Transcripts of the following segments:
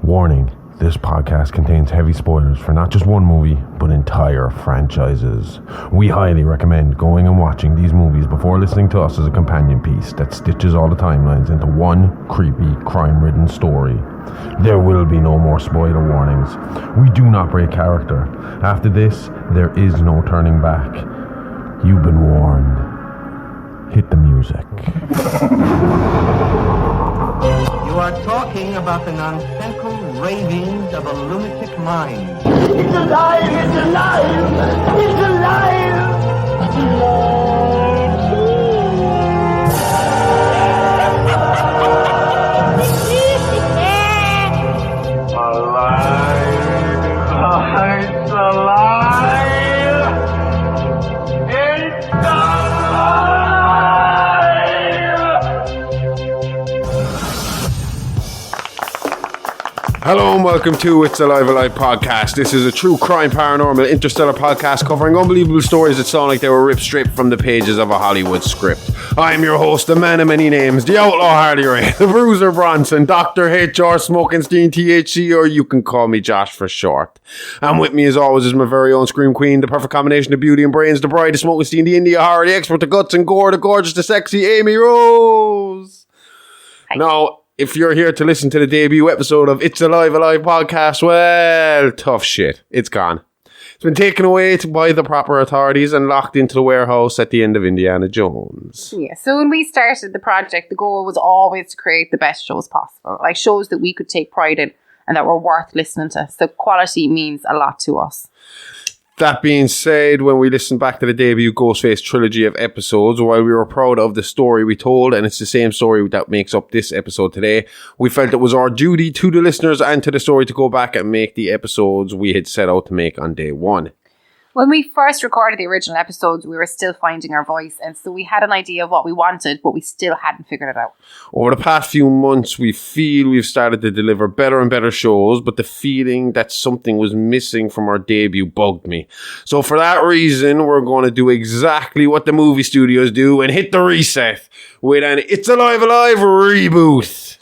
Warning, this podcast contains heavy spoilers for not just one movie, but entire franchises. We highly recommend going and watching these movies before listening to us as a companion piece that stitches all the timelines into one creepy, crime-ridden story. There will be no more spoiler warnings. We do not break character. After this, there is no turning back. You've been warned. Hit the music. You are talking about the nonsensical ravings of a lunatic mind. It's alive! It's alive! It's alive! It's alive! It's Hello and welcome to It's Alive podcast. This is a true crime, paranormal, interstellar podcast covering unbelievable stories that sound like they were ripped straight from the pages of a Hollywood script. I'm your host, the man of many names, the outlaw Hardy Ray, the bruiser Bronson, Dr. HR Smokenstein THC, or you can call me Josh for short. And with me as always is my very own Scream Queen, the perfect combination of beauty and brains, the bride of Smokenstein, the India horror, the expert, the guts and gore, the gorgeous, the sexy Amy Rose. Now, if you're here to listen to the debut episode of It's Alive podcast, well, tough shit. It's gone. It's been taken away by the proper authorities and locked into the warehouse at the end of Indiana Jones. Yeah, so when we started the project, the goal was always to create the best shows possible. Like shows that we could take pride in and that were worth listening to. So quality means a lot to us. That being said, when we listened back to the debut Ghostface trilogy of episodes, while we were proud of the story we told, and it's the same story that makes up this episode today, we felt it was our duty to the listeners and to the story to go back and make the episodes we had set out to make on day one. When we first recorded the original episodes, we were still finding our voice, and so we had an idea of what we wanted, but we still hadn't figured it out. Over the past few months, we feel we've started to deliver better and better shows, but the feeling that something was missing from our debut bugged me. So for that reason, we're going to do exactly what the movie studios do and hit the reset with an It's Alive reboot.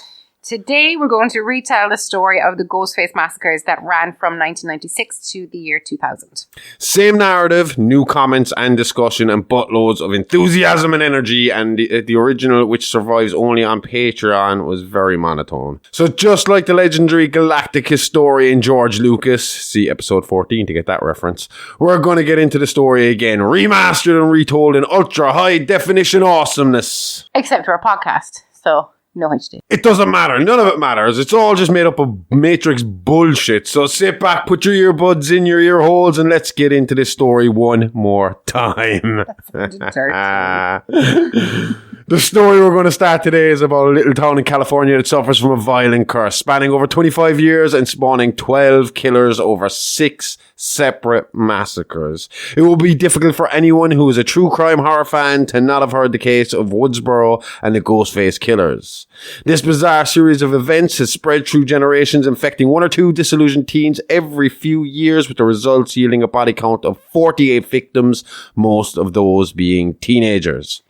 Today, we're going to retell the story of the Ghostface massacres that ran from 1996 to the year 2000. Same narrative, new comments and discussion, and buttloads of enthusiasm and energy, and the original, which survives only on Patreon, was very monotone. So just like the legendary galactic historian George Lucas, see episode 14 to get that reference, we're going to get into the story again, remastered and retold in ultra high definition awesomeness. Except for a podcast, so no HD. It doesn't matter. None of it matters. It's all just made up of Matrix bullshit. So sit back, put your earbuds in your ear holes, and let's get into this story one more time. The story we're going to start today is about a little town in California that suffers from a violent curse, spanning over 25 years and spawning 12 killers over 6 separate massacres. It will be difficult for anyone who is a true crime horror fan to not have heard the case of Woodsboro and the Ghostface killers. This bizarre series of events has spread through generations, infecting one or two disillusioned teens every few years, with the results yielding a body count of 48 victims, most of those being teenagers.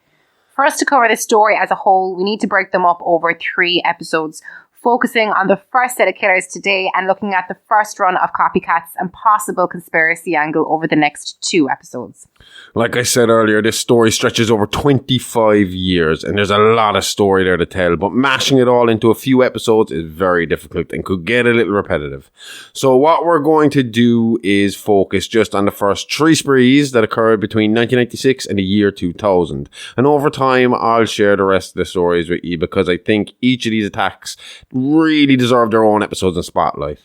For us to cover this story as a whole, we need to break them up over 3 episodes, focusing on the first set of killers today and looking at the first run of copycats and possible conspiracy angle over the next 2 episodes. Like I said earlier, this story stretches over 25 years and there's a lot of story there to tell, but mashing it all into a few episodes is very difficult and could get a little repetitive. So what we're going to do is focus just on the first 3 sprees that occurred between 1996 and the year 2000. And over time, I'll share the rest of the stories with you because I think each of these attacks really deserve their own episodes and spotlight.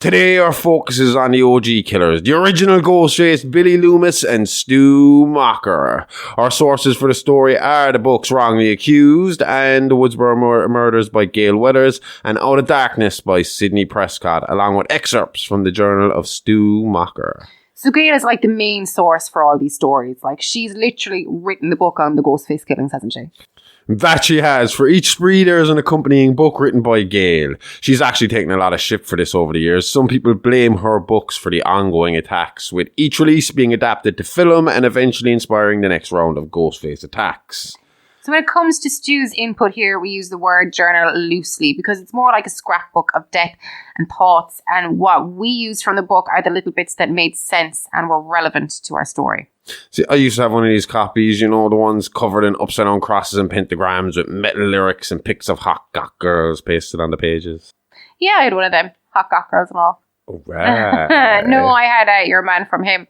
Today our focus is on the OG killers, the original Ghostface, Billy Loomis and Stu Macher. Our sources for the story are the books Wrongly Accused and The Woodsboro Murders by Gail Weathers and Out of Darkness by Sidney Prescott, along with excerpts from the journal of Stu Macher. So Gail is like the main source for all these stories. Like, she's literally written the book on the Ghostface killings, hasn't she? That she has. For each spree, there's an accompanying book written by Gail. She's actually taken a lot of shit for this over the years. Some people blame her books for the ongoing attacks, with each release being adapted to film and eventually inspiring the next round of Ghostface attacks. So when it comes to Stu's input here, we use the word journal loosely because it's more like a scrapbook of depth and thoughts. And what we used from the book are the little bits that made sense and were relevant to our story. See, I used to have one of these copies, you know, the ones covered in upside down crosses and pentagrams with metal lyrics and pics of hot goth girls pasted on the pages. Yeah, I had one of them. Hot goth girls and all. All right. No, I had Your Man from Him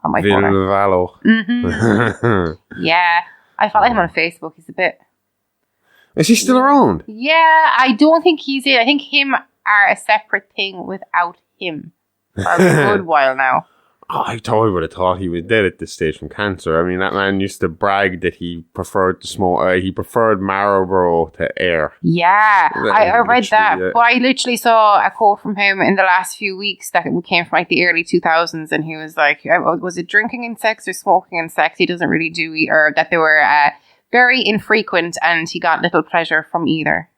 on my phone. Vilvallo. Mm-hmm. Yeah. I follow him on Facebook. He's a bit... Is he still around? Yeah, I don't think he's in. I think him are a separate thing without him for a good while now. Oh, I would have thought he was dead at this stage from cancer. I mean, that man used to brag that he preferred to smoke. He preferred Marlboro to air. Yeah, I read that. Yeah. But I literally saw a quote from him in the last few weeks that came from like the early 2000s, and he was like, "Was it drinking and sex or smoking and sex? He doesn't really do or that they were very infrequent, and he got little pleasure from either."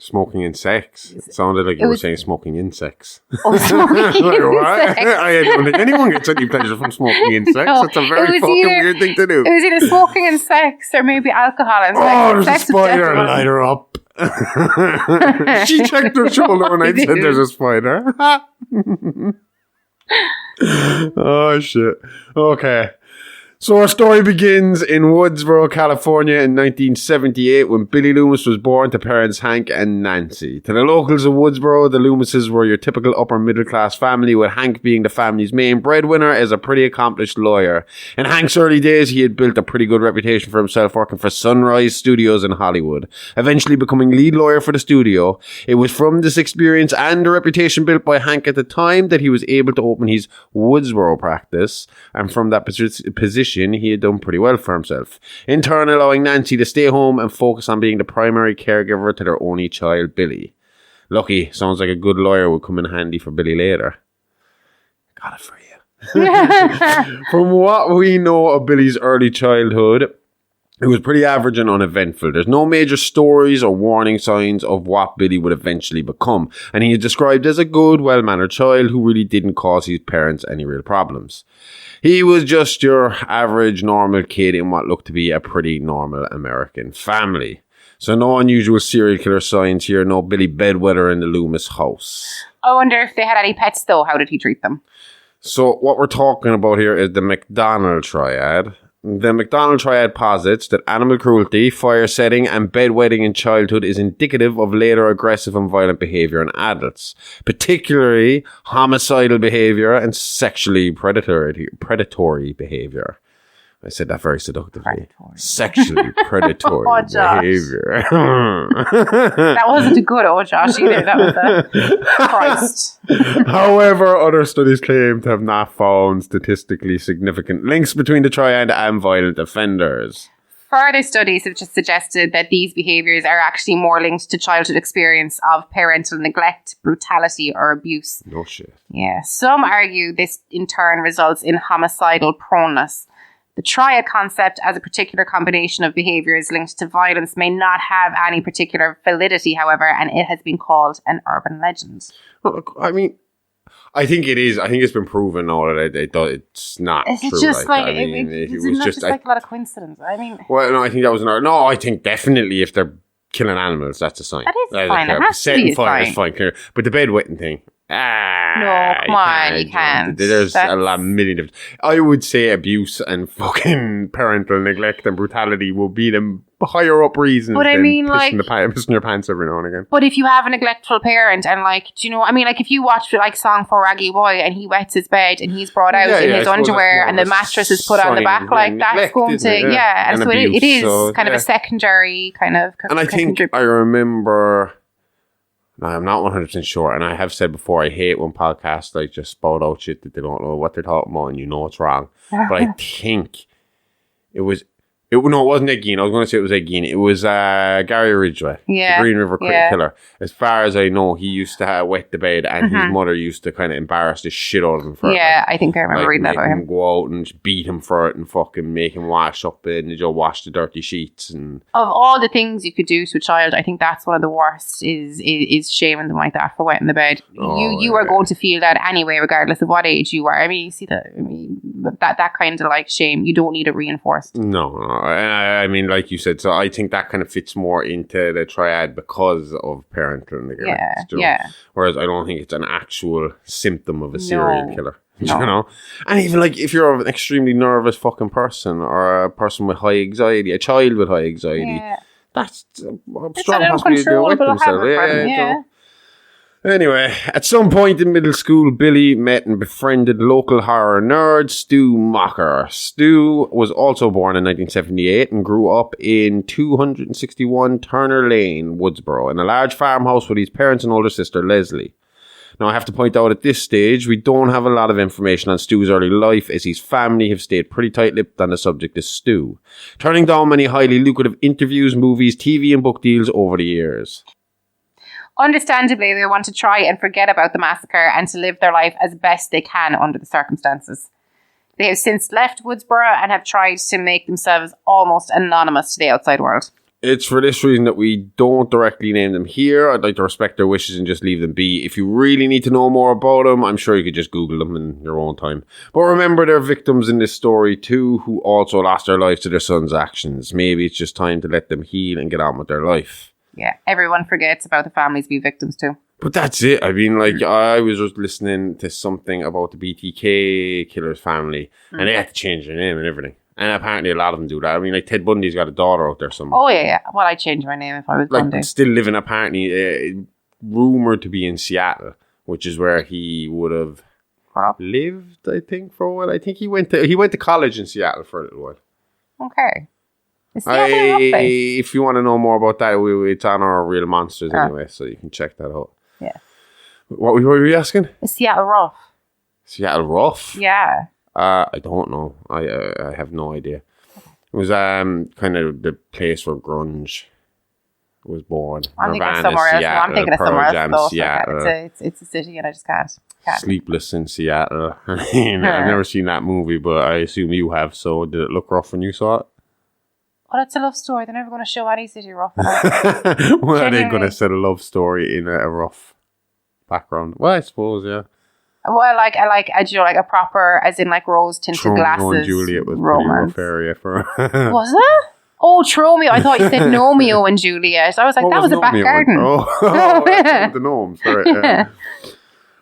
Smoking and sex. It sounded like you were saying smoking insects. Oh, smoking insects. I don't think anyone gets any pleasure from smoking insects. No, That's a very fucking weird thing to do. It was either smoking and sex or maybe alcohol and sex. Oh, there's sex a spider. Light her up. She checked her shoulder when I said there's a spider. Oh, shit. Okay. So our story begins in Woodsboro, California in 1978 when Billy Loomis was born to parents Hank and Nancy. To the locals of Woodsboro, the Loomises were your typical upper middle class family, with Hank being the family's main breadwinner as a pretty accomplished lawyer. In Hank's early days, he had built a pretty good reputation for himself working for Sunrise Studios in Hollywood, eventually becoming lead lawyer for the studio. It was from this experience and the reputation built by Hank at the time that he was able to open his Woodsboro practice, and from that position he had done pretty well for himself, in turn allowing Nancy to stay home and focus on being the primary caregiver to their only child, Billy. Lucky, sounds like a good lawyer would come in handy for Billy later. Got it for you. From what we know of Billy's early childhood, it was pretty average and uneventful. There's no major stories or warning signs of what Billy would eventually become, and he is described as a good, well-mannered child who really didn't cause his parents any real problems. He was just your average, normal kid in what looked to be a pretty normal American family. So no unusual serial killer signs here, no Billy Bedwetter in the Loomis house. I wonder if they had any pets though. How did he treat them? So what we're talking about here is the McDonald triad. The McDonald triad posits that animal cruelty, fire setting, and bedwetting in childhood is indicative of later aggressive and violent behavior in adults, particularly homicidal behavior and sexually predatory behavior. I said that very seductively. Predatory. Sexually predatory behavior. That wasn't a good Josh either. That was a Christ. However, other studies claim to have not found statistically significant links between the triad and violent offenders. Further studies have just suggested that these behaviours are actually more linked to childhood experience of parental neglect, brutality, or abuse. No shit. Yeah. Some argue this in turn results in homicidal proneness. The triad concept as a particular combination of behaviours linked to violence may not have any particular validity, however, and it has been called an urban legend. Well, I mean, I think it is. I think it's been proven now that it's not true. It's just like, I mean, it was just like a lot of coincidence. I mean... Well, no, I think that was no, I think definitely if they're killing animals, that's a sign. That is fine. It has to be fire is fine. Clear. But the bedwetting thing... no, come on, you can't. There's a million different... I would say abuse and fucking parental neglect and brutality will be the higher up reasons but I mean, pissing your pants every now and again. But if you have a neglectful parent and do you know, I mean, if you watch Song for Raggy Boy and he wets his bed and he's brought out in his underwear and the mattress is put on the back, that's going to, and so it is kind of a secondary kind of... And I think I remember... Now, I'm not 100% sure, and I have said before, I hate when podcasts just spout out shit that they don't know what they're talking about, and you know it's wrong. But I think it was... No, it wasn't Ed Gein. I was going to say it was Ed Gein. It was Gary Ridgway, the Green River Killer. As far as I know, he used to wet the bed, and his mother used to kind of embarrass the shit out of him for it. Yeah, I think I remember reading that about him. Go out and just beat him for it and fucking make him wash up and wash the dirty sheets. And of all the things you could do to a child, I think that's one of the worst is shaming them like that for wetting the bed. You are going to feel that anyway, regardless of what age you are. I mean, you see that. I mean, that kind of shame, you don't need it reinforced. No. I mean, like you said, so I think that kind of fits more into the triad because of parental neglect. Whereas I don't think it's an actual symptom of a serial killer. You know? And even like if you're an extremely nervous fucking person or a person with high anxiety, a child with high anxiety, that's a strong possibility to do with themselves. Anyway, at some point in middle school, Billy met and befriended local horror nerd Stu Macher. Stu was also born in 1978 and grew up in 261 Turner Lane, Woodsboro, in a large farmhouse with his parents and older sister Leslie. Now, I have to point out at this stage, we don't have a lot of information on Stu's early life as his family have stayed pretty tight-lipped on the subject of Stu, turning down many highly lucrative interviews, movies, TV and book deals over the years. Understandably, they want to try and forget about the massacre and to live their life as best they can under the circumstances. They have since left Woodsboro and have tried to make themselves almost anonymous to the outside world. It's for this reason that we don't directly name them here. I'd like to respect their wishes and just leave them be. If you really need to know more about them, I'm sure you could just Google them in your own time. But remember, they're victims in this story too, who also lost their lives to their son's actions. Maybe it's just time to let them heal and get on with their life. Yeah, everyone forgets about the families be victims too. But that's it. I mean, like, I was just listening to something about the BTK killer's family, and they had to change their name and everything. And apparently a lot of them do that. I mean, like, Ted Bundy's got a daughter out there somewhere. Oh, yeah. Well, I'd change my name if I was Bundy. Like, still living, apparently, rumored to be in Seattle, which is where he would have lived, I think, for a while. I think he went to college in Seattle for a little while. Okay. If you want to know more about that, it's on our Real Monsters anyway, so you can check that out. Yeah. What were you asking? Seattle Rough. Seattle Rough? Yeah. I don't know. I have no idea. It was kind of the place where grunge was born. I'm thinking of somewhere else. I'm thinking of somewhere else. Seattle. It's a city, and I just can't. Sleepless in Seattle. I mean, I've never seen that movie, but I assume you have. So did it look rough when you saw it? Well, it's a love story. They're never going to show any city rough. Well, are they going to set a love story in a rough background? Well, I suppose, yeah. Well, I like a proper, as in like rose tinted glasses. Romeo and Juliet was romance. Pretty rough area for. Was it? Oh, Tromeo. I thought you said Nomeo and Juliet. I was like, that was a back garden. The gnomes. Right, yeah.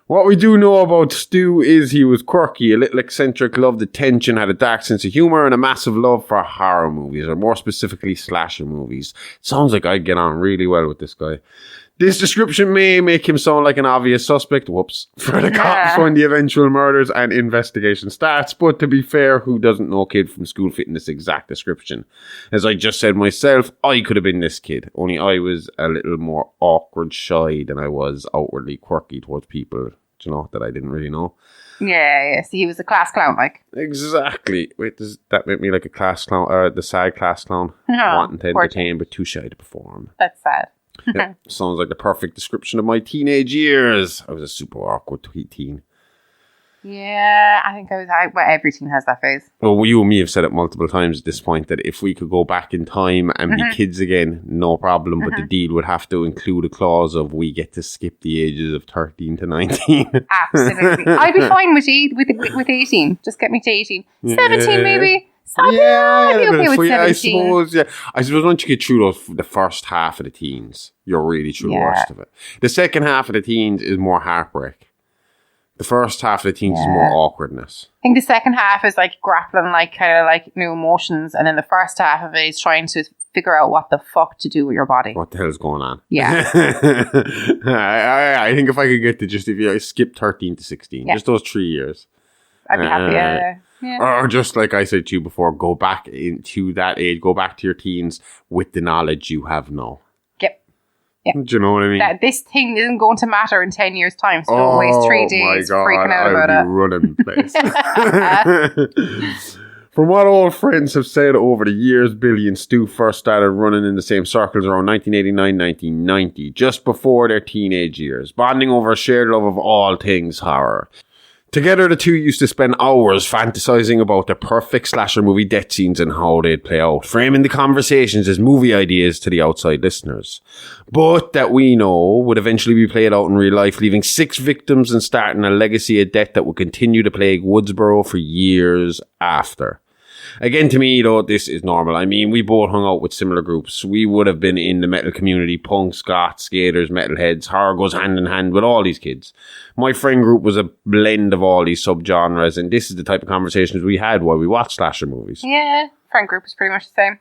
What we do know about Stu is he was quirky, a little eccentric, loved attention, had a dark sense of humor, and a massive love for horror movies, or more specifically, slasher movies. It sounds like I'd get on really well with this guy. This description may make him sound like an obvious suspect, for the cops when the eventual murders and investigation starts, but to be fair, who doesn't know a kid from school fitting this exact description? As I just said myself, I could have been this kid, only I was a little more awkward, shy than I was outwardly quirky towards people, that I didn't really know. Yeah, so he was a class clown, like. Exactly. Wait, does that make me like a class clown, or the sad class clown? Wanting to entertain, but too shy to perform. That's sad. Yeah, sounds like the perfect description of my teenage years. I was a super awkward teen. Yeah, I think every teen has that phase. Well, you and me have said it multiple times at this point that if we could go back in time and be kids again, no problem. But the deal would have to include a clause of we get to skip the ages of 13 to 19. Absolutely. I'd be fine with 18. Just get me to 18. 17 maybe. I'd be okay with 17. I suppose once you get through the first half of the teens, you're really through the worst of it. The second half of the teens is more heartbreak. The first half of the teens is more awkwardness. I think the second half is like grappling kind of new emotions, and then the first half of it is trying to figure out what the fuck to do with your body. What the hell's going on? Yeah. I think if I could get to if you skip 13 to 16, just those 3 years. I'd be happy, yeah. Or just like I said to you before, go back into that age, go back to your teens with the knowledge you have now. Yeah. Do you know what I mean? That this thing isn't going to matter in 10 years' time, so don't waste 3 days freaking out about it. Running the place. From what old friends have said over the years, Billy and Stu first started running in the same circles around 1989-1990, just before their teenage years, bonding over a shared love of all things horror. Together, the two used to spend hours fantasizing about the perfect slasher movie death scenes and how they'd play out, framing the conversations as movie ideas to the outside listeners. But that we know would eventually be played out in real life, leaving 6 victims and starting a legacy of death that would continue to plague Woodsboro for years after. Again, to me, though, this is normal. I mean, we both hung out with similar groups. We would have been in the metal community, punks, goths, skaters, metalheads. Horror goes hand in hand with all these kids. My friend group was a blend of all these subgenres, and this is the type of conversations we had while we watched slasher movies. Yeah, friend group is pretty much the same.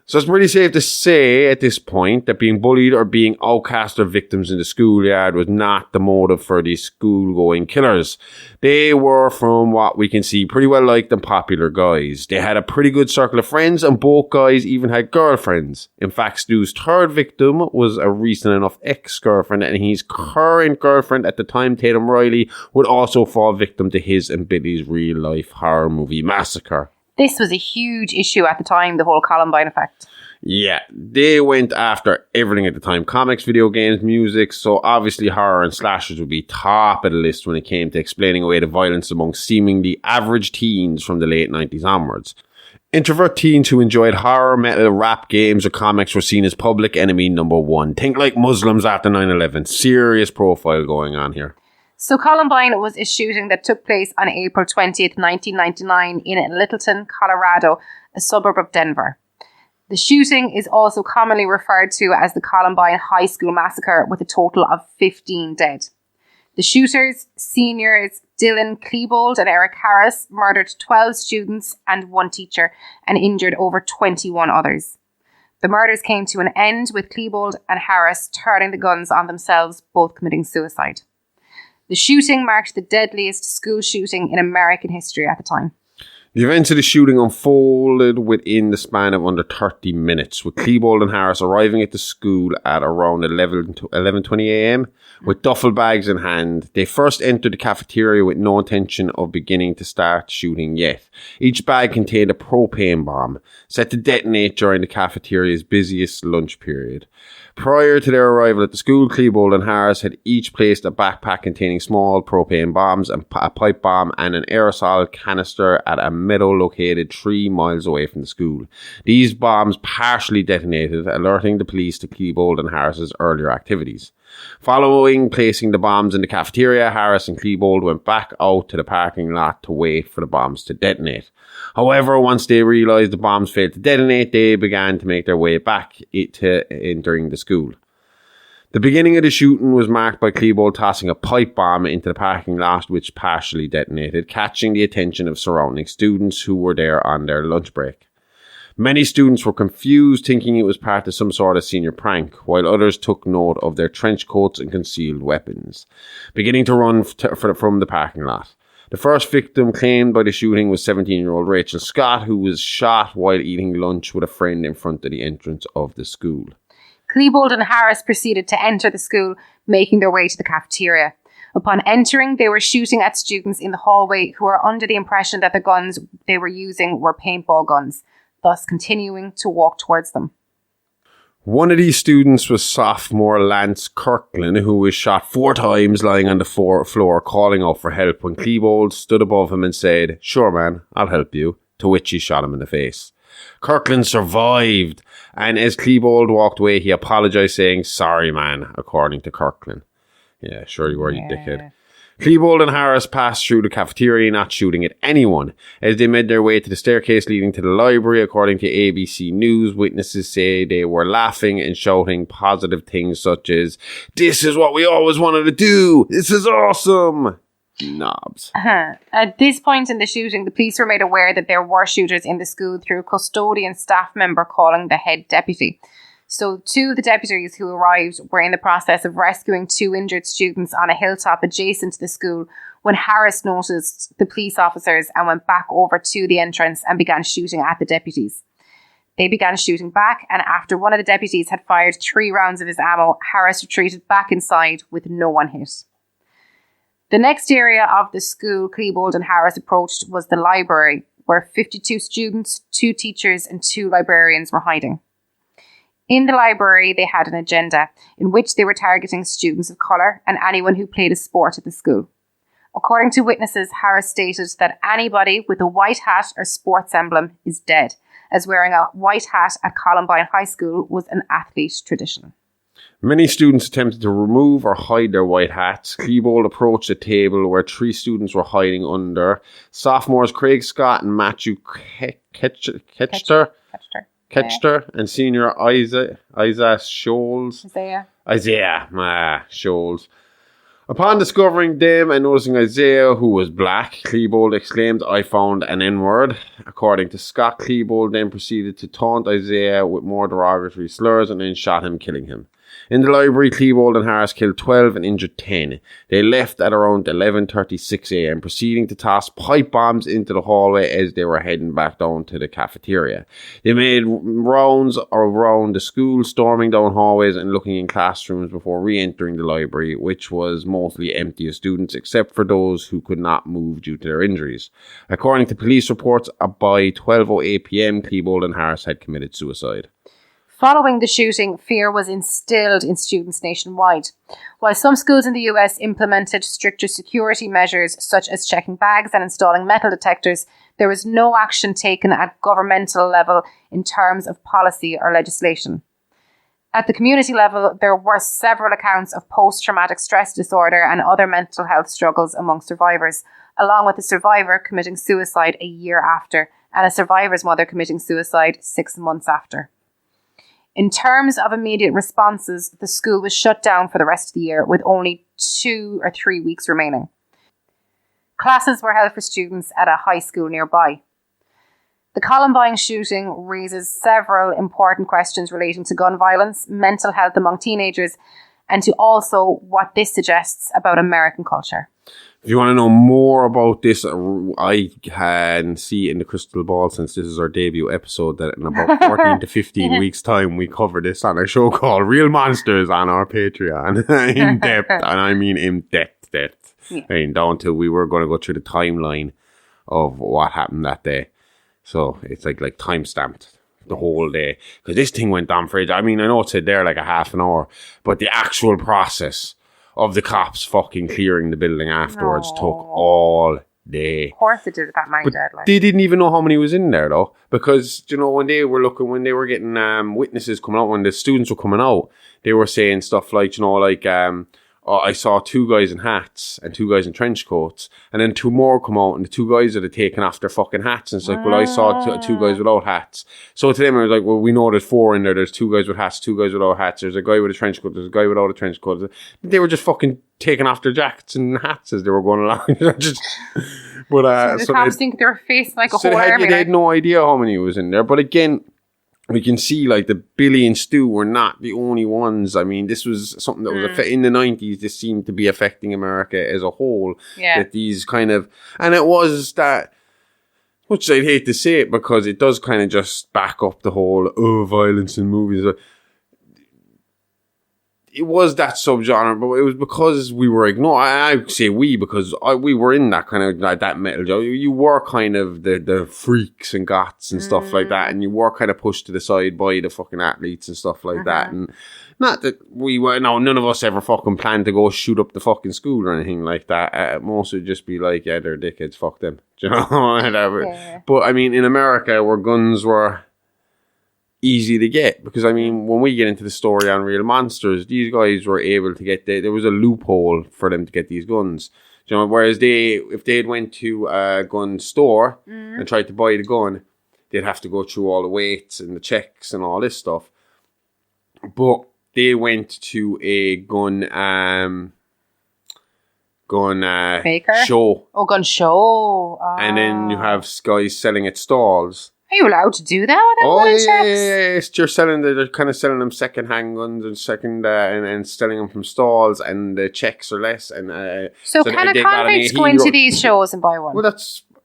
So it's pretty safe to say at this point that being bullied or being outcast or victims in the schoolyard was not the motive for these school-going killers. They were, from what we can see, pretty well liked and popular guys. They had a pretty good circle of friends, and both guys even had girlfriends. In fact, Stu's third victim was a recent enough ex-girlfriend, and his current girlfriend at the time, Tatum Riley, would also fall victim to his and Billy's real-life horror movie Massacre. This was a huge issue at the time, the whole Columbine effect. Yeah, they went after everything at the time. Comics, video games, music. So obviously horror and slashers would be top of the list when it came to explaining away the violence among seemingly average teens from the late 90s onwards. Introvert teens who enjoyed horror, metal, rap, games or comics were seen as public enemy number one. Think like Muslims after 9/11. Serious profile going on here. So Columbine was a shooting that took place on April 20th, 1999 in Littleton, Colorado, a suburb of Denver. The shooting is also commonly referred to as the Columbine High School Massacre, with a total of 15 dead. The shooters, seniors Dylan Klebold and Eric Harris, murdered 12 students and 1 teacher and injured over 21 others. The murders came to an end with Klebold and Harris turning the guns on themselves, both committing suicide. The shooting marked the deadliest school shooting in American history at the time. The events of the shooting unfolded within the span of under 30 minutes, with Klebold and Harris arriving at the school at around 11:20 a.m. with duffel bags in hand. They first entered the cafeteria with no intention of beginning to start shooting yet. Each bag contained a propane bomb, set to detonate during the cafeteria's busiest lunch period. Prior to their arrival at the school, Klebold and Harris had each placed a backpack containing small propane bombs, a pipe bomb and an aerosol canister at a meadow located 3 miles away from the school. These bombs partially detonated, alerting the police to Klebold and Harris's earlier activities. Following placing the bombs in the cafeteria, Harris and Klebold went back out to the parking lot to wait for the bombs to detonate. However, once they realised the bombs failed to detonate, they began to make their way back to entering the school. The beginning of the shooting was marked by Klebold tossing a pipe bomb into the parking lot, which partially detonated, catching the attention of surrounding students who were there on their lunch break. Many students were confused, thinking it was part of some sort of senior prank, while others took note of their trench coats and concealed weapons, beginning to run from the parking lot. The first victim claimed by the shooting was 17-year-old Rachel Scott, who was shot while eating lunch with a friend in front of the entrance of the school. Klebold and Harris proceeded to enter the school, making their way to the cafeteria. Upon entering, they were shooting at students in the hallway who were under the impression that the guns they were using were paintball guns, thus continuing to walk towards them. One of these students was sophomore Lance Kirkland, who was shot 4 times lying on the floor calling out for help when Klebold stood above him and said, "Sure man, I'll help you," to which he shot him in the face. Kirkland survived, and as Klebold walked away, he apologised saying, "Sorry man," according to Kirkland. Yeah, sure you were, you dickhead. Klebold and Harris passed through the cafeteria, not shooting at anyone. As they made their way to the staircase leading to the library, according to ABC News, witnesses say they were laughing and shouting positive things such as, "This is what we always wanted to do! This is awesome!" Knobs. At this point in the shooting, the police were made aware that there were shooters in the school through a custodian staff member calling the head deputy. So 2 of the deputies who arrived were in the process of rescuing 2 injured students on a hilltop adjacent to the school when Harris noticed the police officers and went back over to the entrance and began shooting at the deputies. They began shooting back, and after one of the deputies had fired 3 rounds of his ammo, Harris retreated back inside with no one hit. The next area of the school Klebold and Harris approached was the library, where 52 students, 2 teachers and 2 librarians were hiding. In the library, they had an agenda in which they were targeting students of colour and anyone who played a sport at the school. According to witnesses, Harris stated that anybody with a white hat or sports emblem is dead, as wearing a white hat at Columbine High School was an athlete tradition. Many students attempted to remove or hide their white hats. Klebold approached a table where 3 students were hiding under. Sophomores Craig Scott and Matthew Ketchter and senior Isaiah Scholes. Isaiah Scholes. Upon discovering them and noticing Isaiah, who was black, Klebold exclaimed, "I found an N-word." According to Scott, Klebold then proceeded to taunt Isaiah with more derogatory slurs and then shot him, killing him. In the library, Klebold and Harris killed 12 and injured 10. They left at around 11:36 a.m., proceeding to toss pipe bombs into the hallway as they were heading back down to the cafeteria. They made rounds around the school, storming down hallways and looking in classrooms before re-entering the library, which was mostly empty of students, except for those who could not move due to their injuries. According to police reports, by 12:08 p.m., Klebold and Harris had committed suicide. Following the shooting, fear was instilled in students nationwide. While some schools in the US implemented stricter security measures, such as checking bags and installing metal detectors, there was no action taken at governmental level in terms of policy or legislation. At the community level, there were several accounts of post-traumatic stress disorder and other mental health struggles among survivors, along with a survivor committing suicide a year after, and a survivor's mother committing suicide 6 months after. In terms of immediate responses, the school was shut down for the rest of the year with only 2 or 3 weeks remaining. Classes were held for students at a high school nearby. The Columbine shooting raises several important questions relating to gun violence, mental health among teenagers, and to also what this suggests about American culture. If you want to know more about this, I can see in the crystal ball, since this is our debut episode, that in about 14 to 15 weeks' time, we cover this on a show called Real Monsters on our Patreon. In depth, and I mean in depth. Yeah. I mean, down to we were going to go through the timeline of what happened that day. So it's like time-stamped the whole day. Because this thing went on for, I mean, I know it said there like a half an hour, but the actual process of the cops fucking clearing the building afterwards took all day. Of course it did at that many deadline. They didn't even know how many was in there though, because you know when they were getting witnesses coming out, when the students were coming out, they were saying stuff like, you know, like I saw 2 guys in hats and 2 guys in trench coats, and then 2 more come out and the 2 guys that had taken off their fucking hats, and it's like, well, I saw 2 guys without hats. So to them I was like, well, we know there's 4 in there. There's 2 guys with hats, 2 guys without hats. There's a guy with a trench coat. There's a guy without a trench coat. They were just fucking taking off their jackets and hats as they were going along. But so the cops think they were facing like a whole army. They had no idea how many was in there. But again, we can see like the Billy and Stu were not the only ones. I mean, this was something that was in the 90s. This seemed to be affecting America as a whole. Yeah. That these kind of, and it was that, which I'd hate to say it because it does kind of just back up the whole violence in movies. It was that subgenre, but it was because we were ignored. I say we because we were in that kind of like that metal. You were kind of the freaks and goths and stuff like that, and you were kind of pushed to the side by the fucking athletes and stuff like that. And not that we were, no, none of us ever fucking planned to go shoot up the fucking school or anything like that. Most would just be like, yeah, they're dickheads, fuck them. Do you know? Whatever. Yeah. But I mean, in America, where guns were easy to get, because I mean, when we get into the story on Real Monsters, these guys were able to get there was a loophole for them to get these guns, you know, whereas if they had went to a gun store and tried to buy the gun, they'd have to go through all the weights and the checks and all this stuff. But they went to a gun Maker? Show. Oh, gun show. And then you have guys selling at stalls. Are you allowed to do that without checks? You're selling. They're kind of selling them second-hand guns and and selling them from stalls, and the checks are less. And so can a convict go into these shows and buy one? Well,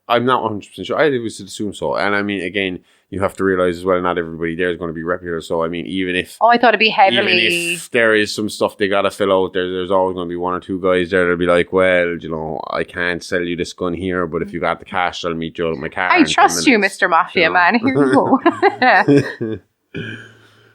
I'm not 100% sure. I would assume so. And I mean, again, you have to realize as well, not everybody there is going to be regular. So I mean, even if I thought it'd be heavily, even if there is some stuff they gotta fill out, there's always going to be 1 or 2 guys there that'll be like, well, you know, I can't sell you this gun here, but if you got the cash, I'll meet you out of my car. I trust you, Mr. Mafia man. Here you go.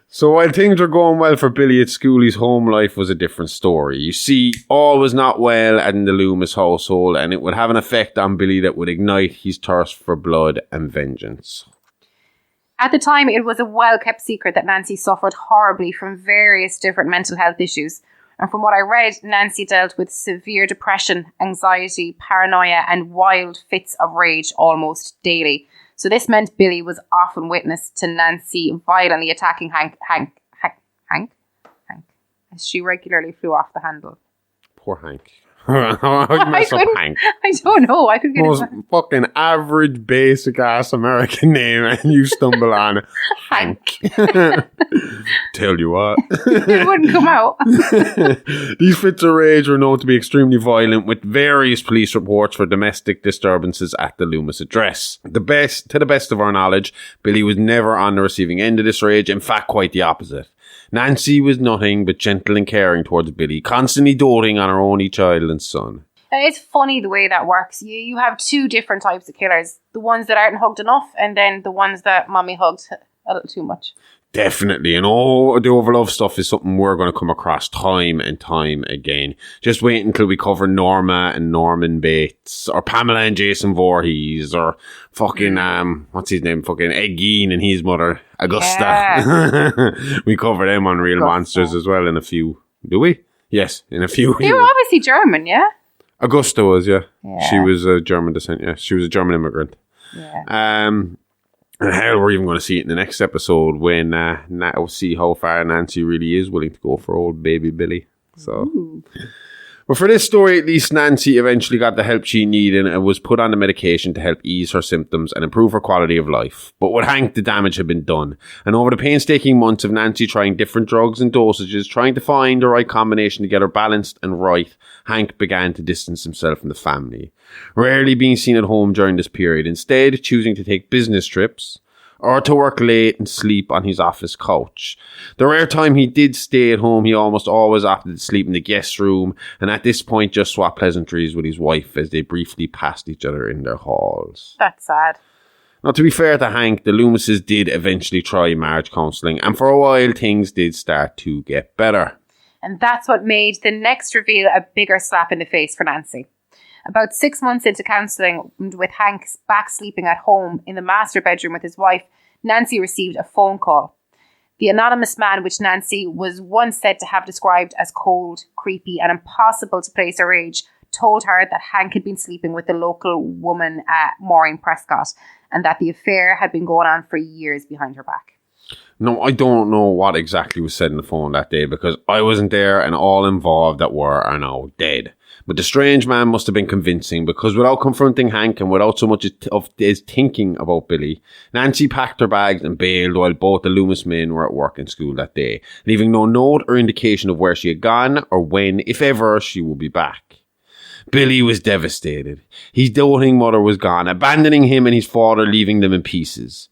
So while things were going well for Billy at school, his home life was a different story. You see, all was not well in the Loomis household, and it would have an effect on Billy that would ignite his thirst for blood and vengeance. At the time, it was a well-kept secret that Nancy suffered horribly from various different mental health issues. And from what I read, Nancy dealt with severe depression, anxiety, paranoia, and wild fits of rage almost daily. So this meant Billy was often witness to Nancy violently attacking Hank, as she regularly flew off the handle. Poor Hank. I'd mess up Hank. I don't know. I could get most fucking average, basic ass American name, and you stumble on Hank. Tell you what, it wouldn't come out. These fits of rage were known to be extremely violent, with various police reports for domestic disturbances at the Loomis address. To the best of our knowledge, Billy was never on the receiving end of this rage. In fact, quite the opposite. Nancy was nothing but gentle and caring towards Billy, constantly doting on her only child and son. It's funny the way that works. You have two different types of killers. The ones that aren't hugged enough, and then the ones that mommy hugged a little too much. Definitely. And the overlove stuff is something we're going to come across time and time again. Just wait until we cover Norma and Norman Bates, or Pamela and Jason Voorhees, or fucking, what's his name? Fucking Ed Gein and his mother, Augusta. Yeah. We cover them on Real Monsters as well in a few. Do we? Yes, in a few. They were obviously German, yeah? Augusta was, yeah. She was a German descent, yeah. She was a German immigrant. Yeah. And hell, we're even going to see it in the next episode when we'll see how far Nancy really is willing to go for old baby Billy. So, but for this story, at least Nancy eventually got the help she needed and was put on the medication to help ease her symptoms and improve her quality of life. But with Hank, the damage had been done. And over the painstaking months of Nancy trying different drugs and dosages, trying to find the right combination to get her balanced and right, Hank began to distance himself from the family, rarely being seen at home during this period, instead choosing to take business trips or to work late and sleep on his office couch. The rare time he did stay at home, he almost always opted to sleep in the guest room, and at this point just swapped pleasantries with his wife as they briefly passed each other in their halls. That's sad. Now, to be fair to Hank, the Loomises did eventually try marriage counselling, and for a while things did start to get better. And that's what made the next reveal a bigger slap in the face for Nancy. About 6 months into counselling, with Hank back sleeping at home in the master bedroom with his wife, Nancy received a phone call. The anonymous man, which Nancy was once said to have described as cold, creepy, and impossible to place her age, told her that Hank had been sleeping with the local woman, Maureen Prescott, and that the affair had been going on for years behind her back. No, I don't know what exactly was said on the phone that day because I wasn't there and all involved that were are now dead. But the strange man must have been convincing because without confronting Hank and without so much of his thinking about Billy, Nancy packed her bags and bailed while both the Loomis men were at work and school that day, leaving no note or indication of where she had gone or when, if ever, she would be back. Billy was devastated. His doting mother was gone, abandoning him and his father, leaving them in pieces.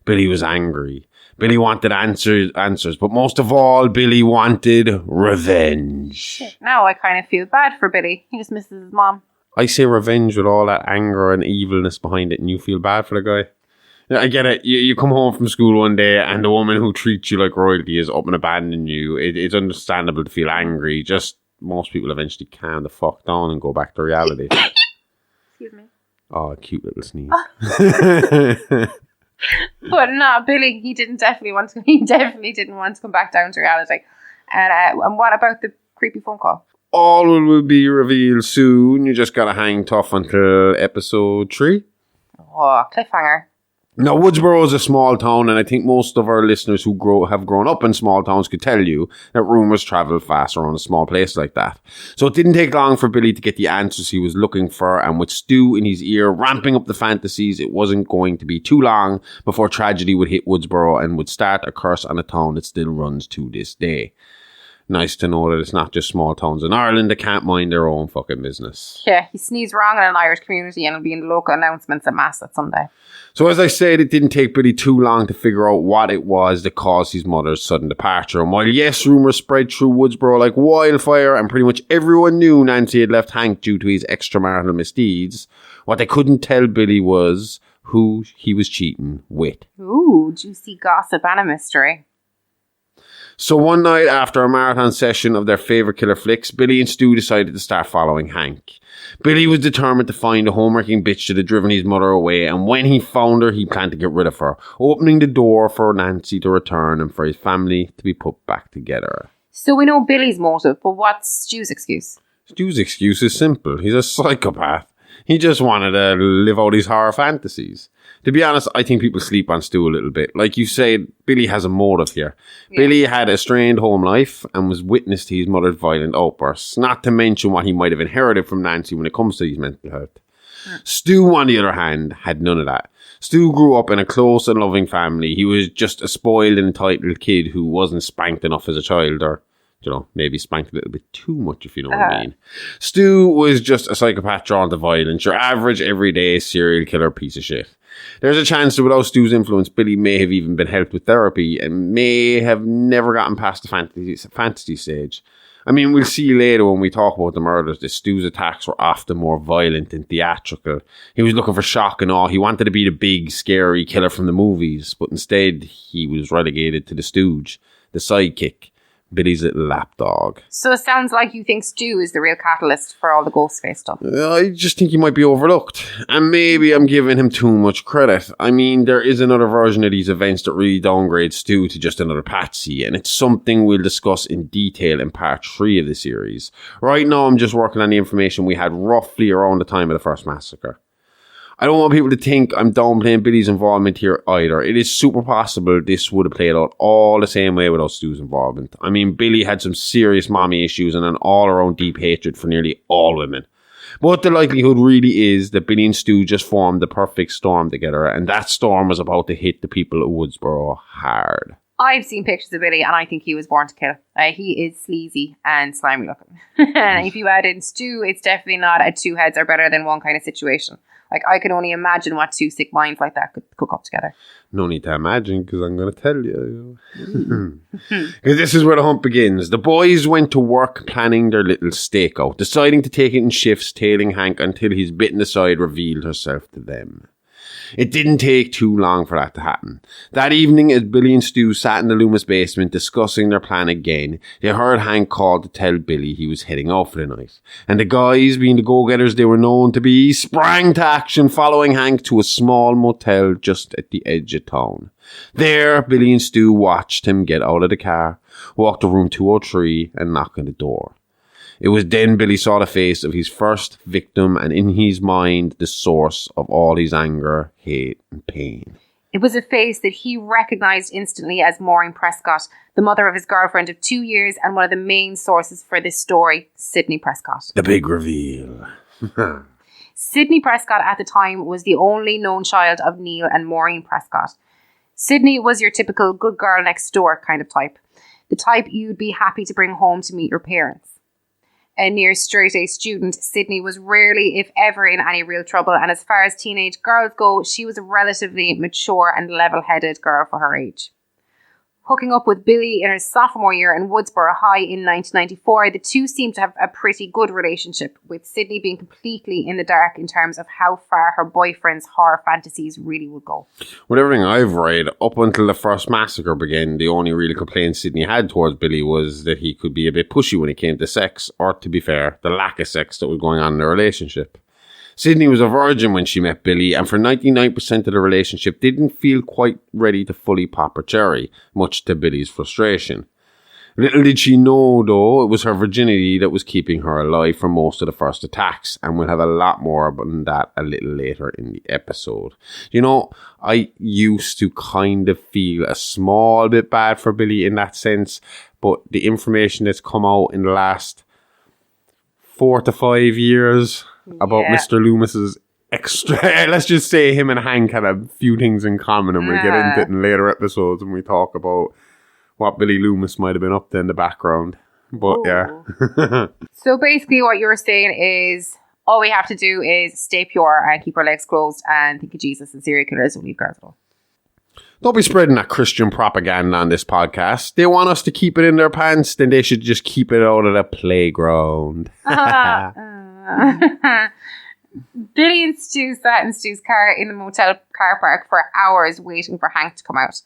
Billy was angry. Billy wanted answers, but most of all, Billy wanted revenge. Shit, now I kind of feel bad for Billy. He just misses his mom. I say revenge with all that anger and evilness behind it, and you feel bad for the guy. Yeah, I get it. You come home from school one day, and the woman who treats you like royalty is up and abandoning you. It's understandable to feel angry. Just most people eventually calm the fuck down and go back to reality. Excuse me. Oh, cute little sneeze. But no, Billy, he definitely didn't want to come back down to reality. And what about the creepy phone call? All will be revealed soon. You just gotta hang tough until episode 3. Oh, cliffhanger. Now, Woodsboro is a small town, and I think most of our listeners who have grown up in small towns could tell you that rumours travel fast around a small place like that. So it didn't take long for Billy to get the answers he was looking for, and with Stu in his ear ramping up the fantasies, it wasn't going to be too long before tragedy would hit Woodsboro and would start a curse on a town that still runs to this day. Nice to know that it's not just small towns in Ireland that can't mind their own fucking business. Yeah, he sneezed wrong in an Irish community and it'll be in the local announcements at Mass that Sunday. So as I said, it didn't take Billy too long to figure out what it was that caused his mother's sudden departure. And while yes, rumours spread through Woodsboro like wildfire and pretty much everyone knew Nancy had left Hank due to his extramarital misdeeds, what they couldn't tell Billy was who he was cheating with. Ooh, juicy gossip and a mystery. So one night after a marathon session of their favourite killer flicks, Billy and Stu decided to start following Hank. Billy was determined to find the home-wrecking bitch that had driven his mother away, and when he found her, he planned to get rid of her, opening the door for Nancy to return and for his family to be put back together. So we know Billy's motive, but what's Stu's excuse? Stu's excuse is simple. He's a psychopath. He just wanted to live out his horror fantasies. To be honest, I think people sleep on Stu a little bit. Like you said, Billy has a motive here. Yeah. Billy had a strained home life and was witness to his mother's violent outbursts, not to mention what he might have inherited from Nancy when it comes to his mental health. Stu, on the other hand, had none of that. Stu grew up in a close and loving family. He was just a spoiled and entitled kid who wasn't spanked enough as a child, or maybe spanked a little bit too much, if you know what I mean. Stu was just a psychopath drawn to violence, your average, everyday serial killer piece of shit. There's a chance that without Stu's influence, Billy may have even been helped with therapy and may have never gotten past the fantasy stage. I mean, we'll see later when we talk about the murders that Stu's attacks were often more violent and theatrical. He was looking for shock and awe. He wanted to be the big, scary killer from the movies, but instead he was relegated to the stooge, the sidekick, Billy's little lapdog. So it sounds like you think Stu is the real catalyst for all the Ghostface stuff. I just think he might be overlooked. And maybe I'm giving him too much credit. I mean, there is another version of these events that really downgrades Stu to just another patsy. And it's something we'll discuss in detail in part 3 of the series. Right now, I'm just working on the information we had roughly around the time of the first massacre. I don't want people to think I'm downplaying Billy's involvement here either. It is super possible this would have played out all the same way without Stu's involvement. I mean, Billy had some serious mommy issues and an all-around deep hatred for nearly all women. But the likelihood really is that Billy and Stu just formed the perfect storm together, and that storm was about to hit the people of Woodsboro hard. I've seen pictures of Billy and I think he was born to kill. He is sleazy and slimy looking. And if you add in Stu, it's definitely not a two heads are better than one kind of situation. Like, I can only imagine what two sick minds like that could cook up together. No need to imagine, because I'm going to tell you. Because this is where the hunt begins. The boys went to work planning their little stakeout, deciding to take it in shifts, tailing Hank until his bitten aside revealed herself to them. It didn't take too long for that to happen. That evening, as Billy and Stu sat in the Loomis basement discussing their plan again, they heard Hank call to tell Billy he was heading out for the night. And the guys, being the go-getters they were known to be, sprang to action, following Hank to a small motel just at the edge of town. There, Billy and Stu watched him get out of the car, walk to room 203, and knock on the door. It was then Billy saw the face of his first victim and in his mind the source of all his anger, hate and pain. It was a face that he recognised instantly as Maureen Prescott, the mother of his girlfriend of 2 years and one of the main sources for this story, Sidney Prescott. The big reveal. Sidney Prescott at the time was the only known child of Neil and Maureen Prescott. Sidney was your typical good girl next door kind of type. The type you'd be happy to bring home to meet your parents. A near straight-A student, Sidney was rarely, if ever, in any real trouble, and as far as teenage girls go, she was a relatively mature and level-headed girl for her age. Hooking up with Billy in her sophomore year in Woodsboro High in 1994, the two seemed to have a pretty good relationship, with Sidney being completely in the dark in terms of how far her boyfriend's horror fantasies really would go. With everything I've read, up until the first massacre began, the only real complaint Sidney had towards Billy was that he could be a bit pushy when it came to sex, or to be fair, the lack of sex that was going on in their relationship. Sidney was a virgin when she met Billy, and for 99% of the relationship didn't feel quite ready to fully pop her cherry, much to Billy's frustration. Little did she know, though, it was her virginity that was keeping her alive for most of the first attacks, and we'll have a lot more about that a little later in the episode. You know, I used to kind of feel a small bit bad for Billy in that sense, but the information that's come out in the last 4 to 5 years about Mr. Loomis's extra... Let's just say him and Hank had a few things in common, and we'll get into it in later episodes when we talk about what Billy Loomis might have been up to in the background. But yeah. So basically what you're saying is all we have to do is stay pure and keep our legs closed and think of Jesus and serial killers and leave girls alone. Don't be spreading that Christian propaganda on this podcast. They want us to keep it in their pants, then they should just keep it out of the playground. Billy and Stu sat in Stu's car in the motel car park for hours waiting for Hank to come out.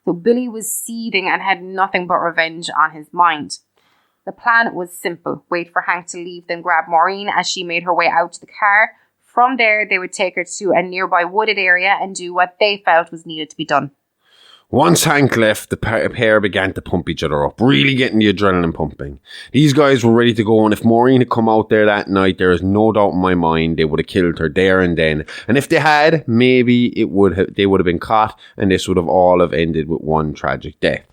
So Billy was seething and had nothing but revenge on his mind. The plan was simple. Wait for Hank to leave, then grab Maureen as she made her way out to the car. From there, they would take her to a nearby wooded area and do what they felt was needed to be done. Once Hank left, the pair began to pump each other up, really getting the adrenaline pumping. These guys were ready to go, and if Maureen had come out there that night, there is no doubt in my mind they would have killed her there and then. And if they had, maybe they would have been caught, and this would have all ended with one tragic death.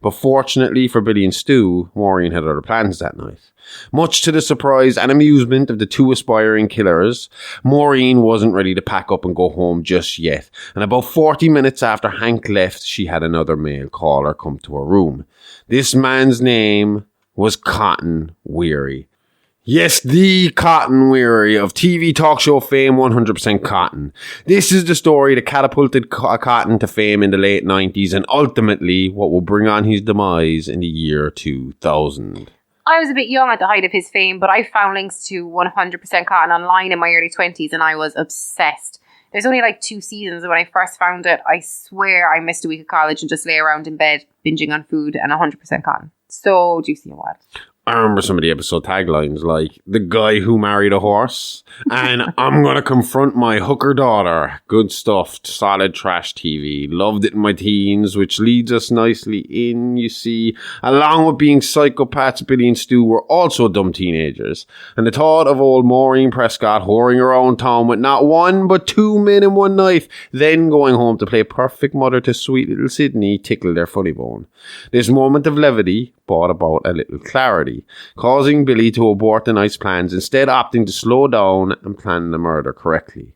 But fortunately for Billy and Stu, Maureen had other plans that night. Much to the surprise and amusement of the two aspiring killers, Maureen wasn't ready to pack up and go home just yet. And about 40 minutes after Hank left, she had another male caller come to her room. This man's name was Cotton Weary. Yes, the Cotton Weary of TV talk show fame 100% Cotton. This is the story that catapulted Cotton to fame in the late 90s and ultimately what will bring on his demise in the year 2000. I was a bit young at the height of his fame, but I found links to 100% Cotton online in my early 20s and I was obsessed. There's only like 2 seasons, and when I first found it, I swear I missed a week of college and just lay around in bed binging on food and 100% Cotton. So juicy and wild. I remember some of the episode taglines like, the guy who married a horse, and I'm going to confront my hooker daughter. Good stuff, solid trash TV. Loved it in my teens, which leads us nicely in, you see. Along with being psychopaths, Billy and Stu were also dumb teenagers. And the thought of old Maureen Prescott whoring around town with not one but 2 men and one knife, then going home to play perfect mother to sweet little Sydney tickled their funny bone. This moment of levity brought about a little clarity, causing Billy to abort the night's plans, instead opting to slow down and plan the murder correctly.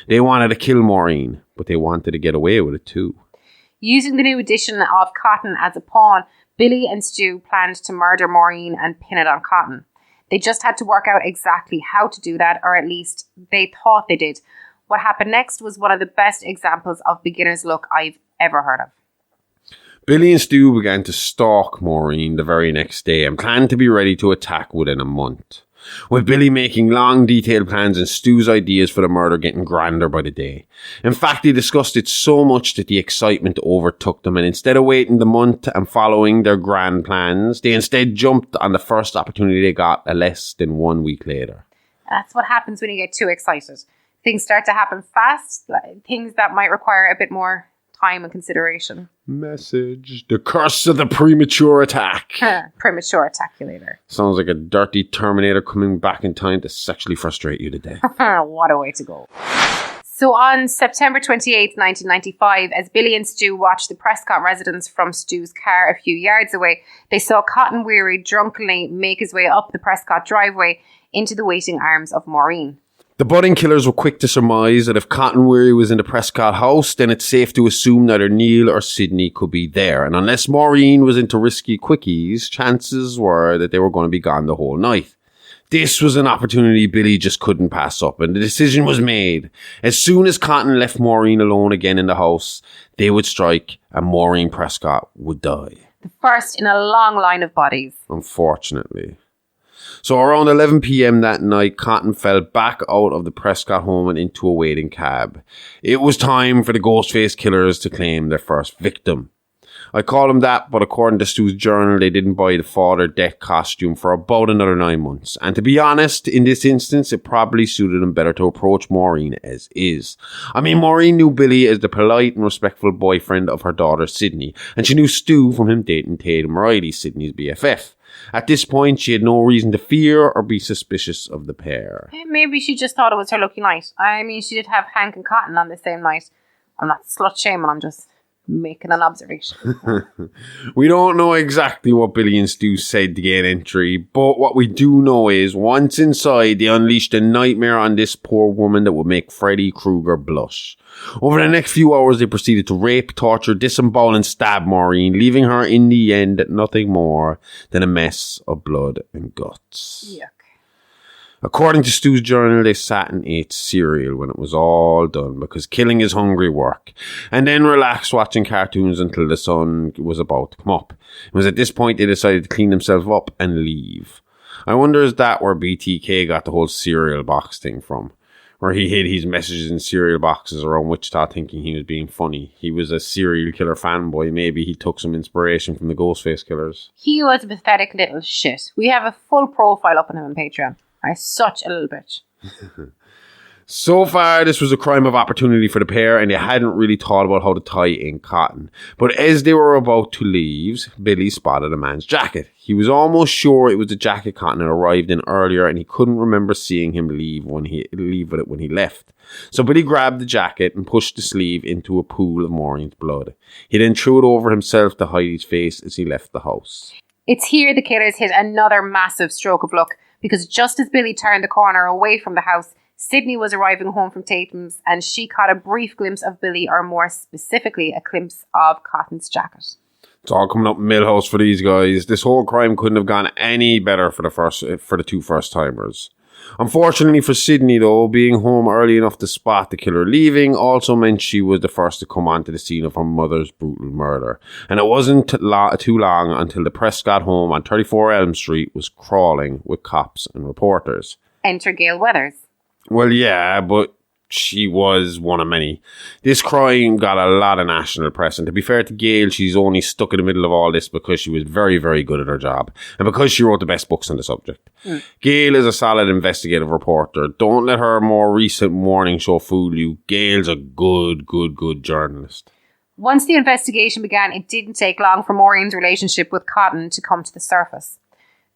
They wanted to kill Maureen, but they wanted to get away with it too. Using the new addition of Cotton as a pawn, Billy and Stu planned to murder Maureen and pin it on Cotton. They just had to work out exactly how to do that, or at least they thought they did. What happened next was one of the best examples of beginner's luck I've ever heard of. Billy and Stu began to stalk Maureen the very next day and planned to be ready to attack within a month. With Billy making long, detailed plans and Stu's ideas for the murder getting grander by the day. In fact, they discussed it so much that the excitement overtook them, and instead of waiting the month and following their grand plans, they instead jumped on the first opportunity they got less than 1 week later. That's what happens when you get too excited. Things start to happen fast, things that might require a bit more time and consideration. Message. The curse of the premature attack. Premature attackulator. Sounds like a dirty Terminator coming back in time to sexually frustrate you to death. What a way to go. So on September 28th, 1995, as Billy and Stu watched the Prescott residence from Stu's car a few yards away, they saw Cotton Weary drunkenly make his way up the Prescott driveway into the waiting arms of Maureen. The budding killers were quick to surmise that if Cotton Weary was in the Prescott house, then it's safe to assume neither Neil or Sydney could be there. And unless Maureen was into risky quickies, chances were that they were going to be gone the whole night. This was an opportunity Billy just couldn't pass up, and the decision was made. As soon as Cotton left Maureen alone again in the house, they would strike and Maureen Prescott would die. The first in a long line of bodies. Unfortunately. So around 11 p.m. that night, Cotton fell back out of the Prescott home and into a waiting cab. It was time for the Ghostface killers to claim their first victim. I call them that, but according to Stu's journal, they didn't buy the father death costume for about another 9 months. And to be honest, in this instance, it probably suited them better to approach Maureen as is. I mean, Maureen knew Billy as the polite and respectful boyfriend of her daughter Sydney, and she knew Stu from him dating Tatum Riley, Sydney's BFF. At this point, she had no reason to fear or be suspicious of the pair. Maybe she just thought it was her lucky night. I mean, she did have Hank and Cotton on the same night. I'm not slut-shaming, I'm just making an observation. We don't know exactly what Billy and Stu said to gain entry, but what we do know is once inside, they unleashed a nightmare on this poor woman that would make Freddy Krueger blush. Over the next few hours, they proceeded to rape, torture, disembowel and stab Maureen, leaving her in the end nothing more than a mess of blood and guts. Yuck. According to Stu's journal, they sat and ate cereal when it was all done because killing is hungry work, and then relaxed watching cartoons until the sun was about to come up. It was at this point they decided to clean themselves up and leave. I wonder is that where BTK got the whole cereal box thing from? where he hid his messages in cereal boxes around Wichita thinking he was being funny. He was a serial killer fanboy. Maybe he took some inspiration from the Ghostface killers. He was a pathetic little shit. We have a full profile up on him on Patreon. Such a little bitch. So far, this was a crime of opportunity for the pair, and they hadn't really thought about how to tie in Cotton. But as they were about to leave, Billy spotted a man's jacket. He was almost sure it was the jacket Cotton had arrived in earlier, and he couldn't remember seeing him leave with it when he left. So Billy grabbed the jacket and pushed the sleeve into a pool of Maureen's blood. He then threw it over himself to hide his face as he left the house. It's here the killers hit another massive stroke of luck, because just as Billy turned the corner away from the house, Sydney was arriving home from Tatum's, and she caught a brief glimpse of Billy, or more specifically, a glimpse of Cotton's jacket. It's all coming up Millhouse for these guys. This whole crime couldn't have gone any better for the two first-timers. Unfortunately for Sydney, though, being home early enough to spot the killer leaving also meant she was the first to come onto the scene of her mother's brutal murder. And it wasn't too long until the Prescott home on 34 Elm Street was crawling with cops and reporters. Enter Gail Weathers. Well, yeah, but she was one of many. This crime got a lot of national press, and to be fair to Gail, she's only stuck in the middle of all this because she was very, very good at her job, and because she wrote the best books on the subject. Gail is a solid investigative reporter. Don't let her more recent morning show fool you. Gail's a good journalist. Once the investigation began, it didn't take long for Maureen's relationship with Cotton to come to the surface.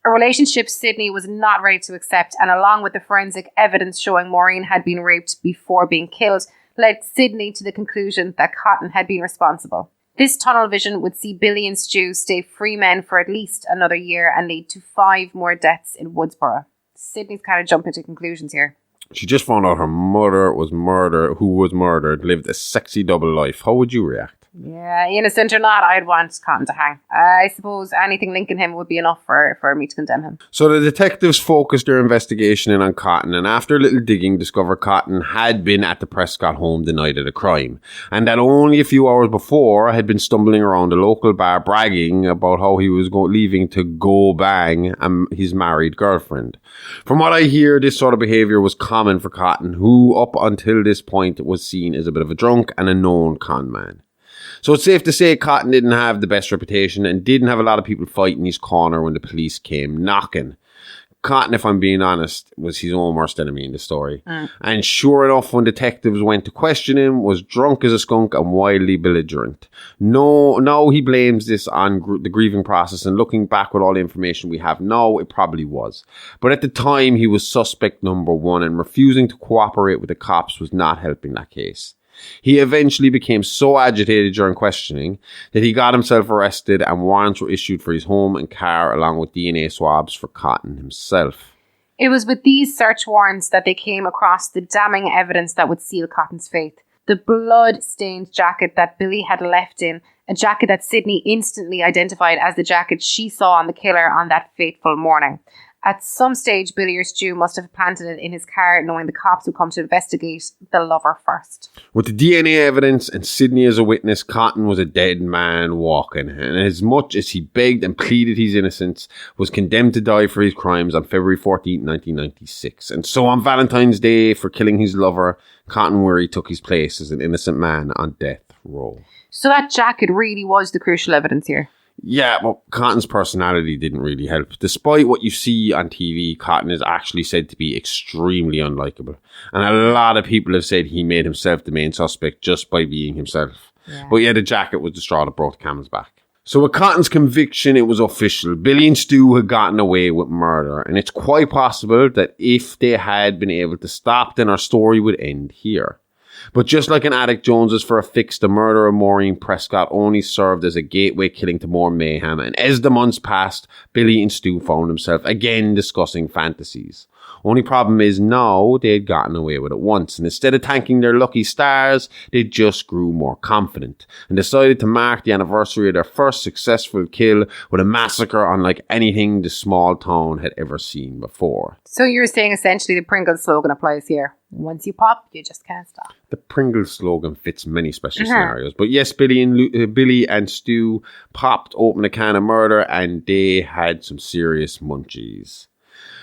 A relationship Sydney was not ready to accept, and along with the forensic evidence showing Maureen had been raped before being killed, led Sydney to the conclusion that Cotton had been responsible. This tunnel vision would see Billy and Stu stay free men for at least another year and lead to 5 more deaths in Woodsboro. Sydney's kind of jumping to conclusions here. She just found out her mother was murdered, lived a sexy double life. How would you react? Yeah, innocent or not, I'd want Cotton to hang. I suppose anything linking him would be enough for me to condemn him. So the detectives focused their investigation in on Cotton, and after a little digging, discovered Cotton had been at the Prescott home the night of the crime, and that only a few hours before had been stumbling around a local bar bragging about how he was leaving to go bang his married girlfriend. From what I hear, this sort of behaviour was common for Cotton, who up until this point was seen as a bit of a drunk and a known con man. So it's safe to say Cotton didn't have the best reputation and didn't have a lot of people fighting his corner when the police came knocking. Cotton, if I'm being honest, was his own worst enemy in the story. And sure enough, when detectives went to question him, was drunk as a skunk and wildly belligerent. Now he blames this on the grieving process, and looking back with all the information we have now, it probably was. But at the time, he was suspect number 1, and refusing to cooperate with the cops was not helping that case. He eventually became so agitated during questioning that he got himself arrested, and warrants were issued for his home and car along with DNA swabs for Cotton himself. It was with these search warrants that they came across the damning evidence that would seal Cotton's fate. The blood-stained jacket that Billy had left in, a jacket that Sydney instantly identified as the jacket she saw on the killer on that fateful morning. At some stage, Billy or Stu must have planted it in his car, knowing the cops would come to investigate the lover first. With the DNA evidence and Sydney as a witness, Cotton was a dead man walking, and as much as he begged and pleaded his innocence, was condemned to die for his crimes on February 14, 1996. And so on Valentine's Day, for killing his lover, Cotton Weary took his place as an innocent man on death row. So that jacket really was the crucial evidence here. Yeah, but Cotton's personality didn't really help. Despite what you see on TV, Cotton is actually said to be extremely unlikable. And a lot of people have said he made himself the main suspect just by being himself. Yeah. But yeah, the jacket was the straw that broke the camel's back. So with Cotton's conviction, it was official. Billy and Stu had gotten away with murder. And it's quite possible that if they had been able to stop, then our story would end here. But just like an addict joneses for a fix, the murder of Maureen Prescott only served as a gateway killing to more mayhem. And as the months passed, Billy and Stu found themselves again discussing fantasies. Only problem is now they had gotten away with it once, and instead of thanking their lucky stars, they just grew more confident and decided to mark the anniversary of their first successful kill with a massacre unlike anything the small town had ever seen before. So you're saying essentially the Pringles slogan applies here. Once you pop, you just can't stop. The Pringles slogan fits many special scenarios. But yes, Billy and Stu popped open a can of murder, and they had some serious munchies.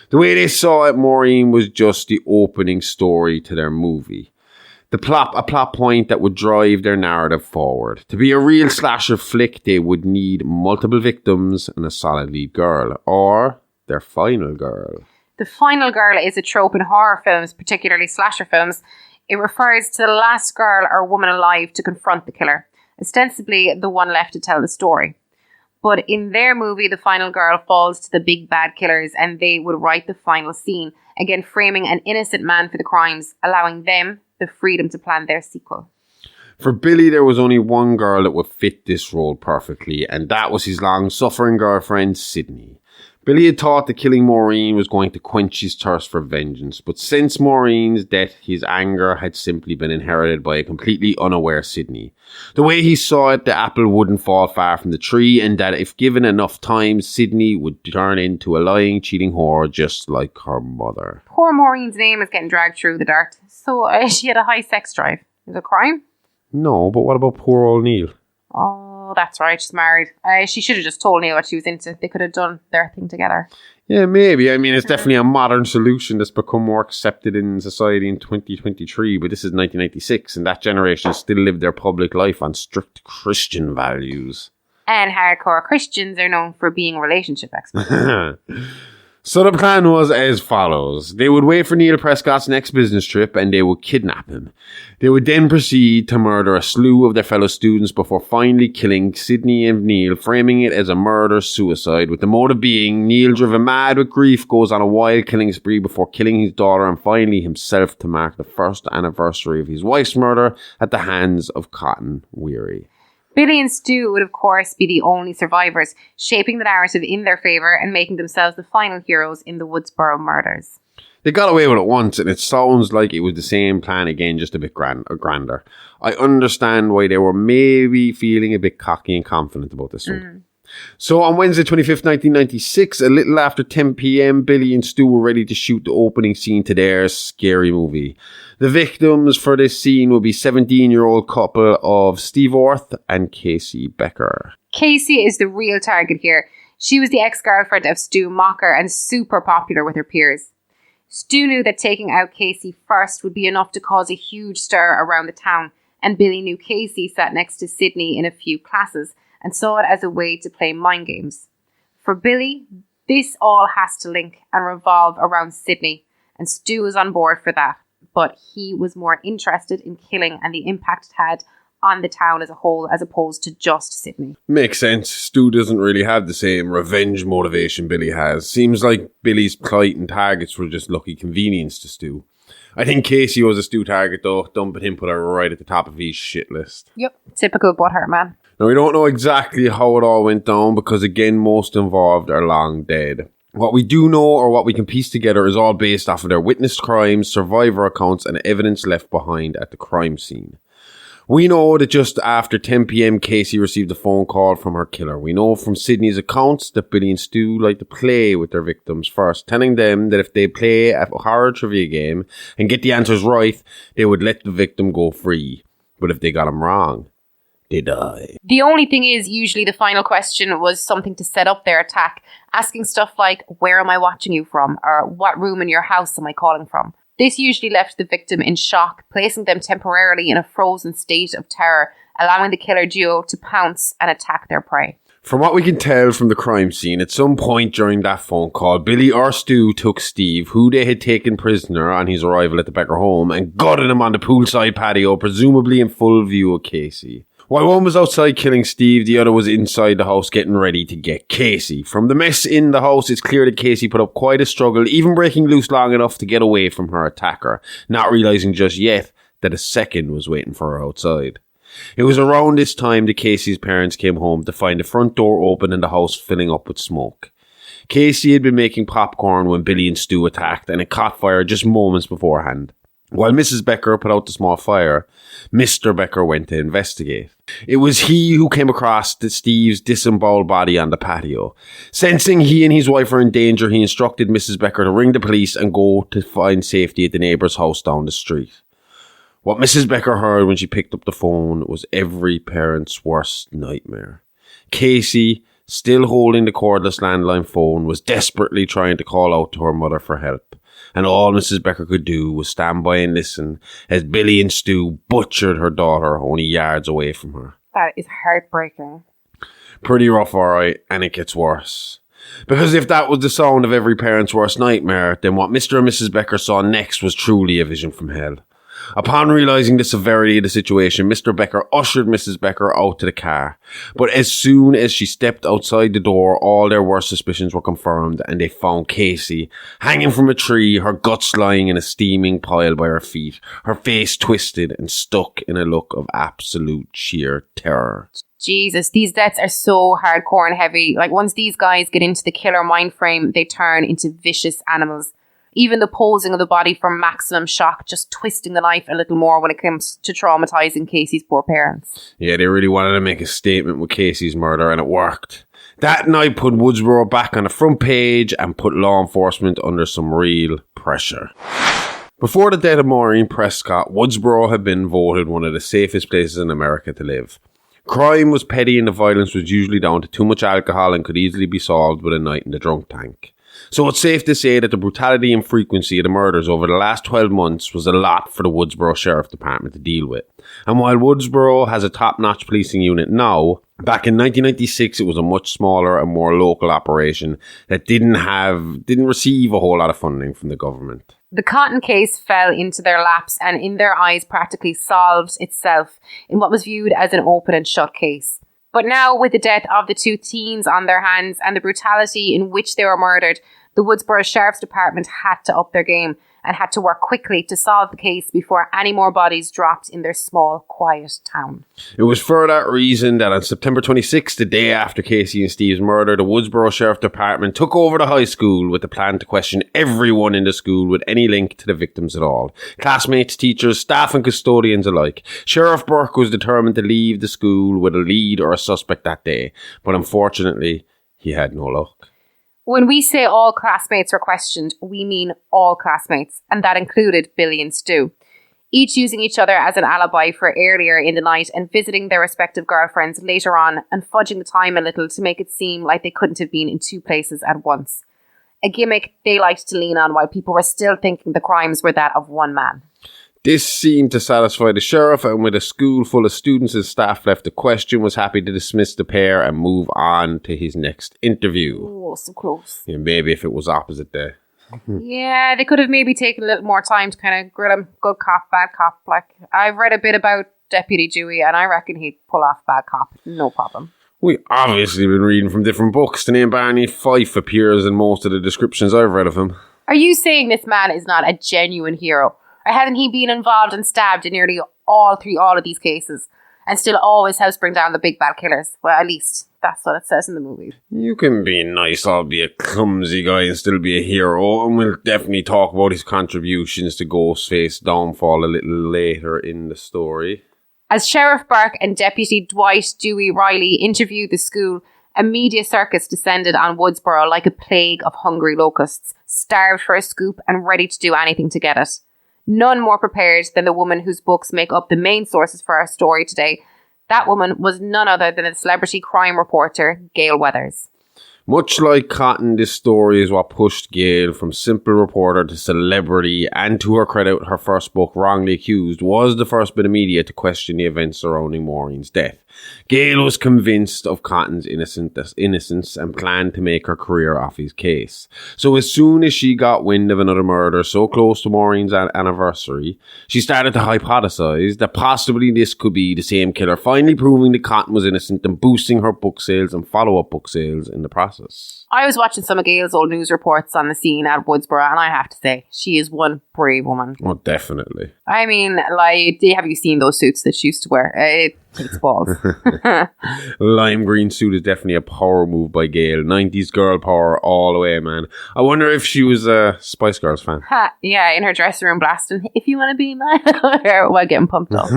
The way they saw it, Maureen was just the opening story to their movie. A plot point that would drive their narrative forward. To be a real slasher flick, they would need multiple victims and a solid lead girl, or their final girl. The final girl is a trope in horror films, particularly slasher films. It refers to the last girl or woman alive to confront the killer, ostensibly the one left to tell the story. But in their movie, the final girl falls to the big bad killers and they would write the final scene, again framing an innocent man for the crimes, allowing them the freedom to plan their sequel. For Billy, there was only one girl that would fit this role perfectly, and that was his long-suffering girlfriend, Sydney. Billy had thought that killing Maureen was going to quench his thirst for vengeance, but since Maureen's death, his anger had simply been inherited by a completely unaware Sydney. The way he saw it, the apple wouldn't fall far from the tree, and that if given enough time, Sydney would turn into a lying, cheating whore just like her mother. Poor Maureen's name is getting dragged through the dirt, so she had a high sex drive. Is it a crime? No, but what about poor old Neil? Oh, that's right, she's married. She should have just told Neil what she was into. They could have done their thing together. Yeah, maybe. I mean, it's definitely a modern solution that's become more accepted in society in 2023, but this is 1996, and that generation still lived their public life on strict Christian values. And hardcore Christians are known for being relationship experts. So the plan was as follows. They would wait for Neil Prescott's next business trip and they would kidnap him. They would then proceed to murder a slew of their fellow students before finally killing Sydney and Neil, framing it as a murder-suicide, with the motive being Neil, driven mad with grief, goes on a wild killing spree before killing his daughter and finally himself to mark the first anniversary of his wife's murder at the hands of Cotton Weary. Billy and Stu would, of course, be the only survivors, shaping the narrative in their favour and making themselves the final heroes in the Woodsboro murders. They got away with it once, and it sounds like it was the same plan again, just a bit grander. I understand why they were maybe feeling a bit cocky and confident about this one. So on Wednesday 25th, 1996, a little after 10 p.m, Billy and Stu were ready to shoot the opening scene to their scary movie. The victims for this scene will be 17-year-old couple of Steve Orth and Casey Becker. Casey is the real target here. She was the ex-girlfriend of Stu Macher and super popular with her peers. Stu knew that taking out Casey first would be enough to cause a huge stir around the town, and Billy knew Casey sat next to Sydney in a few classes and saw it as a way to play mind games. For Billy, this all has to link and revolve around Sydney, and Stu was on board for that, but he was more interested in killing and the impact it had on the town as a whole as opposed to just Sydney. Makes sense. Stu doesn't really have the same revenge motivation Billy has. Seems like Billy's plight and targets were just lucky convenience to Stu. I think Casey was a Stu target though, dumping him put her right at the top of his shit list. Yep, typical butthurt man. Now, we don't know exactly how it all went down because, again, most involved are long dead. What we do know, or what we can piece together, is all based off of their witnessed crimes, survivor accounts, and evidence left behind at the crime scene. We know that just after 10 p.m, Casey received a phone call from her killer. We know from Sydney's accounts that Billy and Stu like to play with their victims first, telling them that if they play a horror trivia game and get the answers right, they would let the victim go free. But if they got them wrong, they die. The only thing is, usually the final question was something to set up their attack, asking stuff like, where am I watching you from? Or what room in your house am I calling from? This usually left the victim in shock, placing them temporarily in a frozen state of terror, allowing the killer duo to pounce and attack their prey. From what we can tell from the crime scene, at some point during that phone call, Billy or Stu took Steve, who they had taken prisoner on his arrival at the Becker home, and gutted him on the poolside patio, presumably in full view of Casey. While one was outside killing Steve, the other was inside the house getting ready to get Casey. From the mess in the house, it's clear that Casey put up quite a struggle, even breaking loose long enough to get away from her attacker, not realising just yet that a second was waiting for her outside. It was around this time that Casey's parents came home to find the front door open and the house filling up with smoke. Casey had been making popcorn when Billy and Stu attacked, and it caught fire just moments beforehand. While Mrs. Becker put out the small fire, Mr. Becker went to investigate. It was he who came across Steve's disemboweled body on the patio. Sensing he and his wife were in danger, he instructed Mrs. Becker to ring the police and go to find safety at the neighbour's house down the street. What Mrs. Becker heard when she picked up the phone was every parent's worst nightmare. Casey still holding the cordless landline phone, was desperately trying to call out to her mother for help. And all Mrs. Becker could do was stand by and listen as Billy and Stu butchered her daughter only yards away from her. That is heartbreaking. Pretty rough, alright, and it gets worse. Because if that was the sound of every parent's worst nightmare, then what Mr. and Mrs. Becker saw next was truly a vision from hell. Upon realising the severity of the situation, Mr. Becker ushered Mrs. Becker out to the car. But as soon as she stepped outside the door, all their worst suspicions were confirmed, and they found Casey hanging from a tree, her guts lying in a steaming pile by her feet, her face twisted and stuck in a look of absolute sheer terror. Jesus, these deaths are so hardcore and heavy. Like, once these guys get into the killer mind frame, they turn into vicious animals. Even the posing of the body for maximum shock, just twisting the knife a little more when it comes to traumatizing Casey's poor parents. Yeah, they really wanted to make a statement with Casey's murder, and it worked. That night put Woodsboro back on the front page and put law enforcement under some real pressure. Before the death of Maureen Prescott, Woodsboro had been voted one of the safest places in America to live. Crime was petty and the violence was usually down to too much alcohol and could easily be solved with a night in the drunk tank. So it's safe to say that the brutality and frequency of the murders over the last 12 months was a lot for the Woodsboro Sheriff Department to deal with. And while Woodsboro has a top-notch policing unit now, back in 1996 it was a much smaller and more local operation that didn't receive a whole lot of funding from the government. The Cotton case fell into their laps and in their eyes practically solved itself in what was viewed as an open and shut case. But now, with the death of the two teens on their hands and the brutality in which they were murdered, the Woodsboro Sheriff's Department had to up their game and had to work quickly to solve the case before any more bodies dropped in their small, quiet town. It was for that reason that on September 26th, the day after Casey and Steve's murder, the Woodsboro Sheriff Department took over the high school with the plan to question everyone in the school with any link to the victims at all. Classmates, teachers, staff and custodians alike. Sheriff Burke was determined to leave the school with a lead or a suspect that day, but unfortunately, he had no luck. When we say all classmates were questioned, we mean all classmates, and that included Billy and Stu, each using each other as an alibi for earlier in the night and visiting their respective girlfriends later on and fudging the time a little to make it seem like they couldn't have been in two places at once. A gimmick they liked to lean on while people were still thinking the crimes were that of one man. This seemed to satisfy the sheriff, and with a school full of students and staff left to question, was happy to dismiss the pair and move on to his next interview. Oh, so close. Yeah, maybe if it was opposite day. Yeah, they could have maybe taken a little more time to kind of grill him. Good cop, bad cop. Like, I've read a bit about Deputy Dewey, and I reckon he'd pull off bad cop. No problem. We obviously been reading from different books. The name Barney Fife appears in most of the descriptions I've read of him. Are you saying this man is not a genuine hero? Or hasn't he been involved and stabbed in nearly all of these cases and still always helps bring down the big bad killers? Well, at least that's what it says in the movie. You can be nice, albeit clumsy guy, and still be a hero, and we'll definitely talk about his contributions to Ghostface downfall a little later in the story. As Sheriff Burke and Deputy Dwight Dewey Riley interviewed the school, a media circus descended on Woodsboro like a plague of hungry locusts, starved for a scoop and ready to do anything to get it. None more prepared than the woman whose books make up the main sources for our story today. That woman was none other than the celebrity crime reporter, Gail Weathers. Much like Cotton, this story is what pushed Gail from simple reporter to celebrity, and to her credit, her first book, Wrongly Accused, was the first bit of media to question the events surrounding Maureen's death. Gail was convinced of Cotton's innocence and planned to make her career off his case. So as soon as she got wind of another murder so close to Maureen's anniversary, she started to hypothesize that possibly this could be the same killer, finally proving that Cotton was innocent and boosting her book sales and follow-up book sales in the process. I was watching some of Gail's old news reports on the scene at Woodsboro, and I have to say, she is one brave woman. Oh, definitely. I mean, like, have you seen those suits that she used to wear? It takes balls. Lime green suit is definitely a power move by Gail. 90s girl power all the way, man. I wonder if she was a Spice Girls fan. Yeah, in her dressing room blasting, if you want to be my while getting pumped up.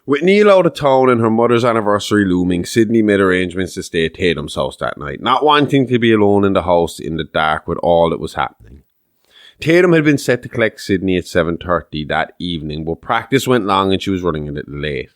With Neil out of town and her mother's anniversary looming, Sydney made arrangements to stay at Tatum's house that night, not wanting to be alone in the house in the dark with all that was happening. Tatum had been set to collect Sydney at 7:30 that evening, but practice went long and she was running a little late.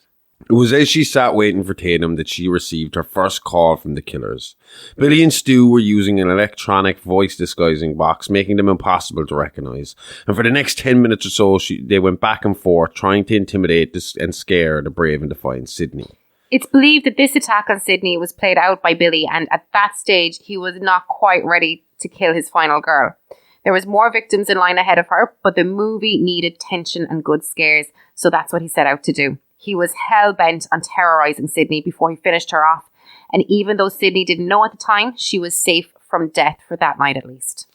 It was as she sat waiting for Tatum that she received her first call from the killers. Billy and Stu were using an electronic voice disguising box, making them impossible to recognize. And for the next 10 minutes or so, they went back and forth, trying to intimidate and scare the brave and defiant Sydney. It's believed that this attack on Sydney was played out by Billy, and at that stage, he was not quite ready to kill his final girl. There was more victims in line ahead of her, but the movie needed tension and good scares, so that's what he set out to do. He was hell-bent on terrorising Sydney before he finished her off. And even though Sydney didn't know at the time, she was safe from death for that night at least.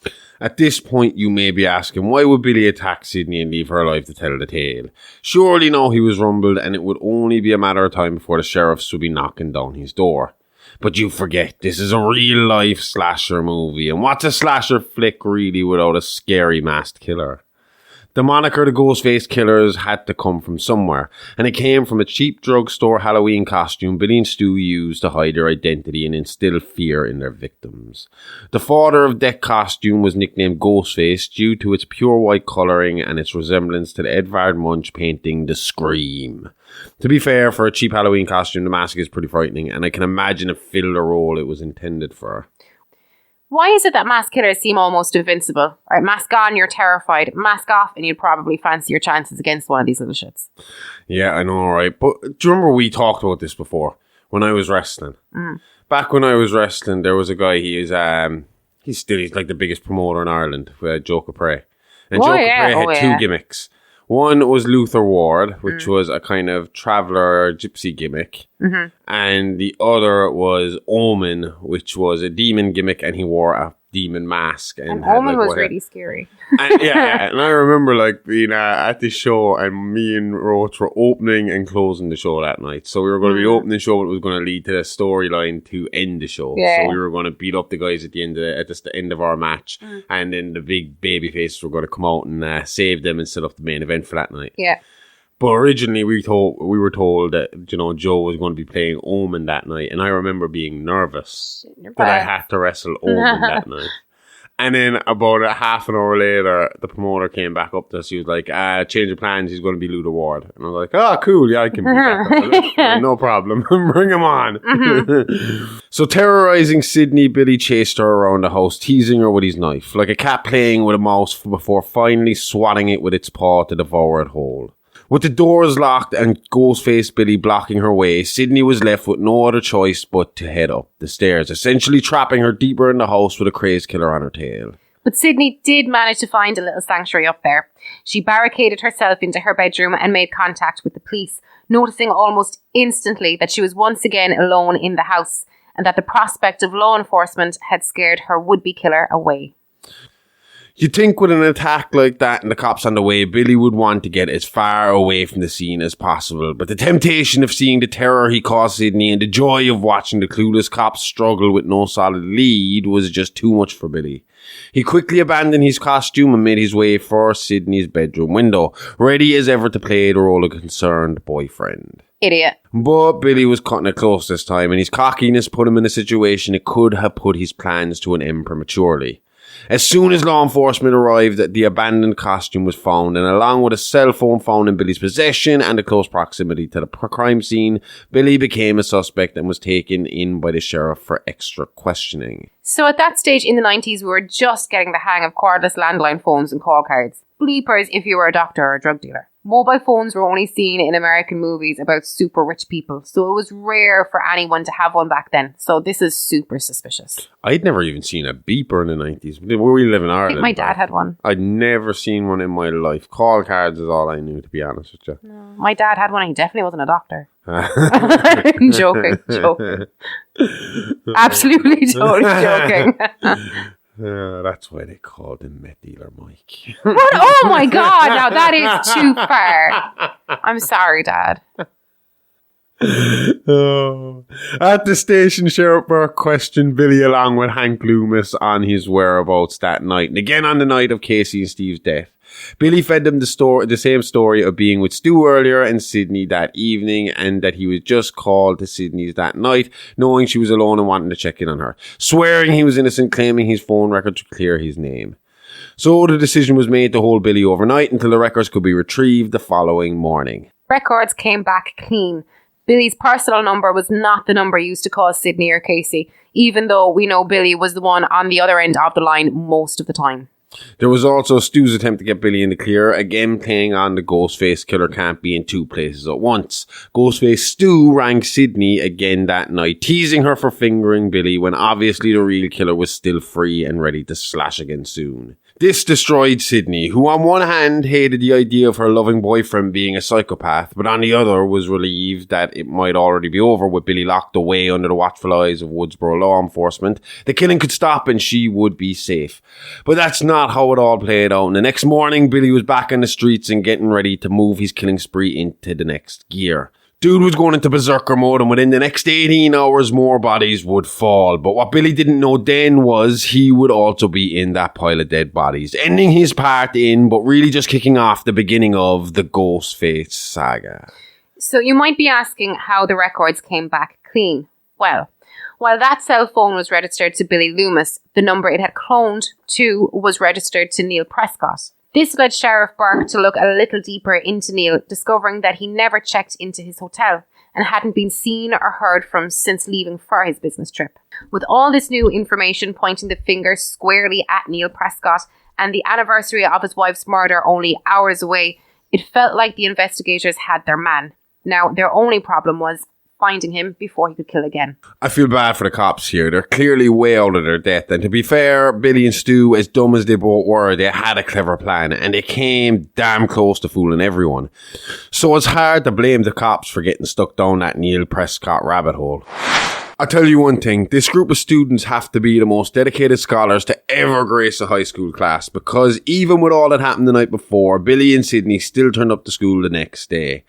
At this point, you may be asking, why would Billy attack Sydney and leave her alive to tell the tale? Surely no, he was rumbled, and it would only be a matter of time before the sheriffs would be knocking down his door. But you forget, this is a real-life slasher movie, and what's a slasher flick really without a scary masked killer? The moniker the Ghostface Killers had to come from somewhere, and it came from a cheap drugstore Halloween costume Billy and Stu used to hide their identity and instill fear in their victims. The Father of Death costume was nicknamed Ghostface due to its pure white colouring and its resemblance to the Edvard Munch painting The Scream. To be fair, for a cheap Halloween costume, the mask is pretty frightening, and I can imagine it filled the role it was intended for. Why is it that mask killers seem almost invincible? Right, mask on, you're terrified. Mask off, and you'd probably fancy your chances against one of these little shits. Yeah, I know, right? But do you remember we talked about this before when I was wrestling? Back when I was wrestling, there was a guy. He's like the biggest promoter in Ireland, Joe Capre. And Joe Capre had two gimmicks. One was Luther Ward, which was a kind of traveller gypsy gimmick. Mm-hmm. And the other was Omen, which was a demon gimmick, and he wore a demon mask. And Omen was really scary. And, and I remember being at the show, and me and Roach were opening and closing the show that night. So we were going to be opening the show, but it was going to lead to the storyline to end the show. Yeah. So we were going to beat up the guys at the end of our match, and then the big baby faces were going to come out and save them and set up the main event for that night. Yeah. But originally we were told that Joe was going to be playing Omen that night, and I remember being nervous that I had to wrestle Omen that night. And then about a half an hour later, the promoter came back up to us. He was like, change of plans, he's going to be Luther Ward. And I was like, oh, cool, yeah, I can be that. No problem. Bring him on. Mm-hmm. So terrorising Sydney, Billy chased her around the house, teasing her with his knife, like a cat playing with a mouse before finally swatting it with its paw to devour it whole. With the doors locked and Ghostface Billy blocking her way, Sydney was left with no other choice but to head up the stairs, essentially trapping her deeper in the house with a crazed killer on her tail. But Sydney did manage to find a little sanctuary up there. She barricaded herself into her bedroom and made contact with the police, noticing almost instantly that she was once again alone in the house and that the prospect of law enforcement had scared her would-be killer away. You'd think with an attack like that and the cops on the way, Billy would want to get as far away from the scene as possible. But the temptation of seeing the terror he caused Sydney and the joy of watching the clueless cops struggle with no solid lead was just too much for Billy. He quickly abandoned his costume and made his way for Sydney's bedroom window, ready as ever to play the role of concerned boyfriend. Idiot. But Billy was cutting it close this time, and his cockiness put him in a situation that could have put his plans to an end prematurely. As soon as law enforcement arrived, the abandoned costume was found, and along with a cell phone found in Billy's possession and a close proximity to the crime scene, Billy became a suspect and was taken in by the sheriff for extra questioning. So at that stage in the 90s, we were just getting the hang of cordless landline phones and call cards. Bleepers if you were a doctor or a drug dealer. Mobile phones were only seen in American movies about super rich people, so it was rare for anyone to have one back then. So this is super suspicious. I'd never even seen a beeper in the 90s. Where we live in Ireland. I think my dad had one. I'd never seen one in my life. Call cards is all I knew, to be honest with you. No, my dad had one and he definitely wasn't a doctor. I'm joking. Absolutely totally joking. That's why they called him Meth Dealer Mike. What? Oh my God, now that is too far. I'm sorry, Dad. At the station, Sheriff Burke questioned Billy along with Hank Loomis on his whereabouts that night, and again on the night of Casey and Steve's death. Billy fed them the same story of being with Stu earlier and Sydney that evening, and that he was just called to Sydney's that night, knowing she was alone and wanting to check in on her, swearing he was innocent, claiming his phone records to clear his name. So the decision was made to hold Billy overnight until the records could be retrieved the following morning. Records came back clean. Billy's personal number was not the number used to call Sydney or Casey, even though we know Billy was the one on the other end of the line most of the time. There was also Stu's attempt to get Billy in the clear, again playing on the Ghostface killer can't be in two places at once. Ghostface Stu rang Sydney again that night, teasing her for fingering Billy when obviously the real killer was still free and ready to slash again soon. This destroyed Sydney, who on one hand hated the idea of her loving boyfriend being a psychopath, but on the other was relieved that it might already be over with Billy locked away under the watchful eyes of Woodsboro law enforcement. The killing could stop and she would be safe. But that's not how it all played out. And the next morning, Billy was back in the streets and getting ready to move his killing spree into the next gear. Dude was going into berserker mode, and within the next 18 hours, more bodies would fall. But what Billy didn't know then was he would also be in that pile of dead bodies, ending his part in, but really just kicking off the beginning of the Ghostface saga. So you might be asking how the records came back clean. Well, while that cell phone was registered to Billy Loomis, the number it had cloned to was registered to Neil Prescott. This led Sheriff Burke to look a little deeper into Neil, discovering that he never checked into his hotel and hadn't been seen or heard from since leaving for his business trip. With all this new information pointing the finger squarely at Neil Prescott and the anniversary of his wife's murder only hours away, it felt like the investigators had their man. Now, their only problem was finding him before he could kill again. I feel bad for the cops here. They're clearly way out of their depth. And to be fair, Billy and Stu, as dumb as they both were, they had a clever plan. And they came damn close to fooling everyone. So it's hard to blame the cops for getting stuck down that Neil Prescott rabbit hole. I'll tell you one thing. This group of students have to be the most dedicated scholars to ever grace a high school class. Because even with all that happened the night before, Billy and Sydney still turned up to school the next day.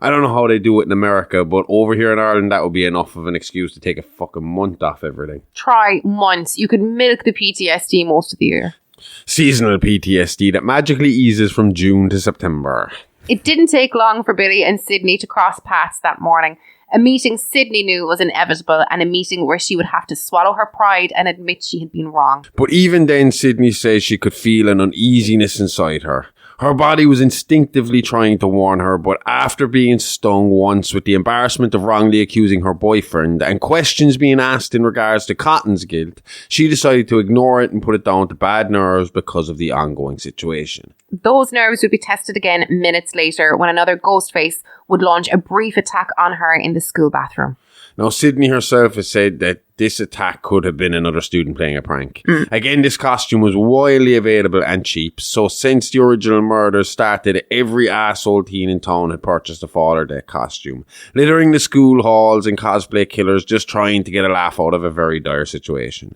I don't know how they do it in America, but over here in Ireland, that would be enough of an excuse to take a fucking month off everything. Try months. You could milk the PTSD most of the year. Seasonal PTSD that magically eases from June to September. It didn't take long for Billy and Sydney to cross paths that morning. A meeting Sydney knew was inevitable, and a meeting where she would have to swallow her pride and admit she had been wrong. But even then, Sydney says she could feel an uneasiness inside her. Her body was instinctively trying to warn her, but after being stung once with the embarrassment of wrongly accusing her boyfriend and questions being asked in regards to Cotton's guilt, she decided to ignore it and put it down to bad nerves because of the ongoing situation. Those nerves would be tested again minutes later when another Ghostface would launch a brief attack on her in the school bathroom. Now, Sydney herself has said that this attack could have been another student playing a prank. Again, this costume was widely available and cheap, so since the original murders started, every asshole teen in town had purchased a Father Death costume, littering the school halls and cosplay killers just trying to get a laugh out of a very dire situation.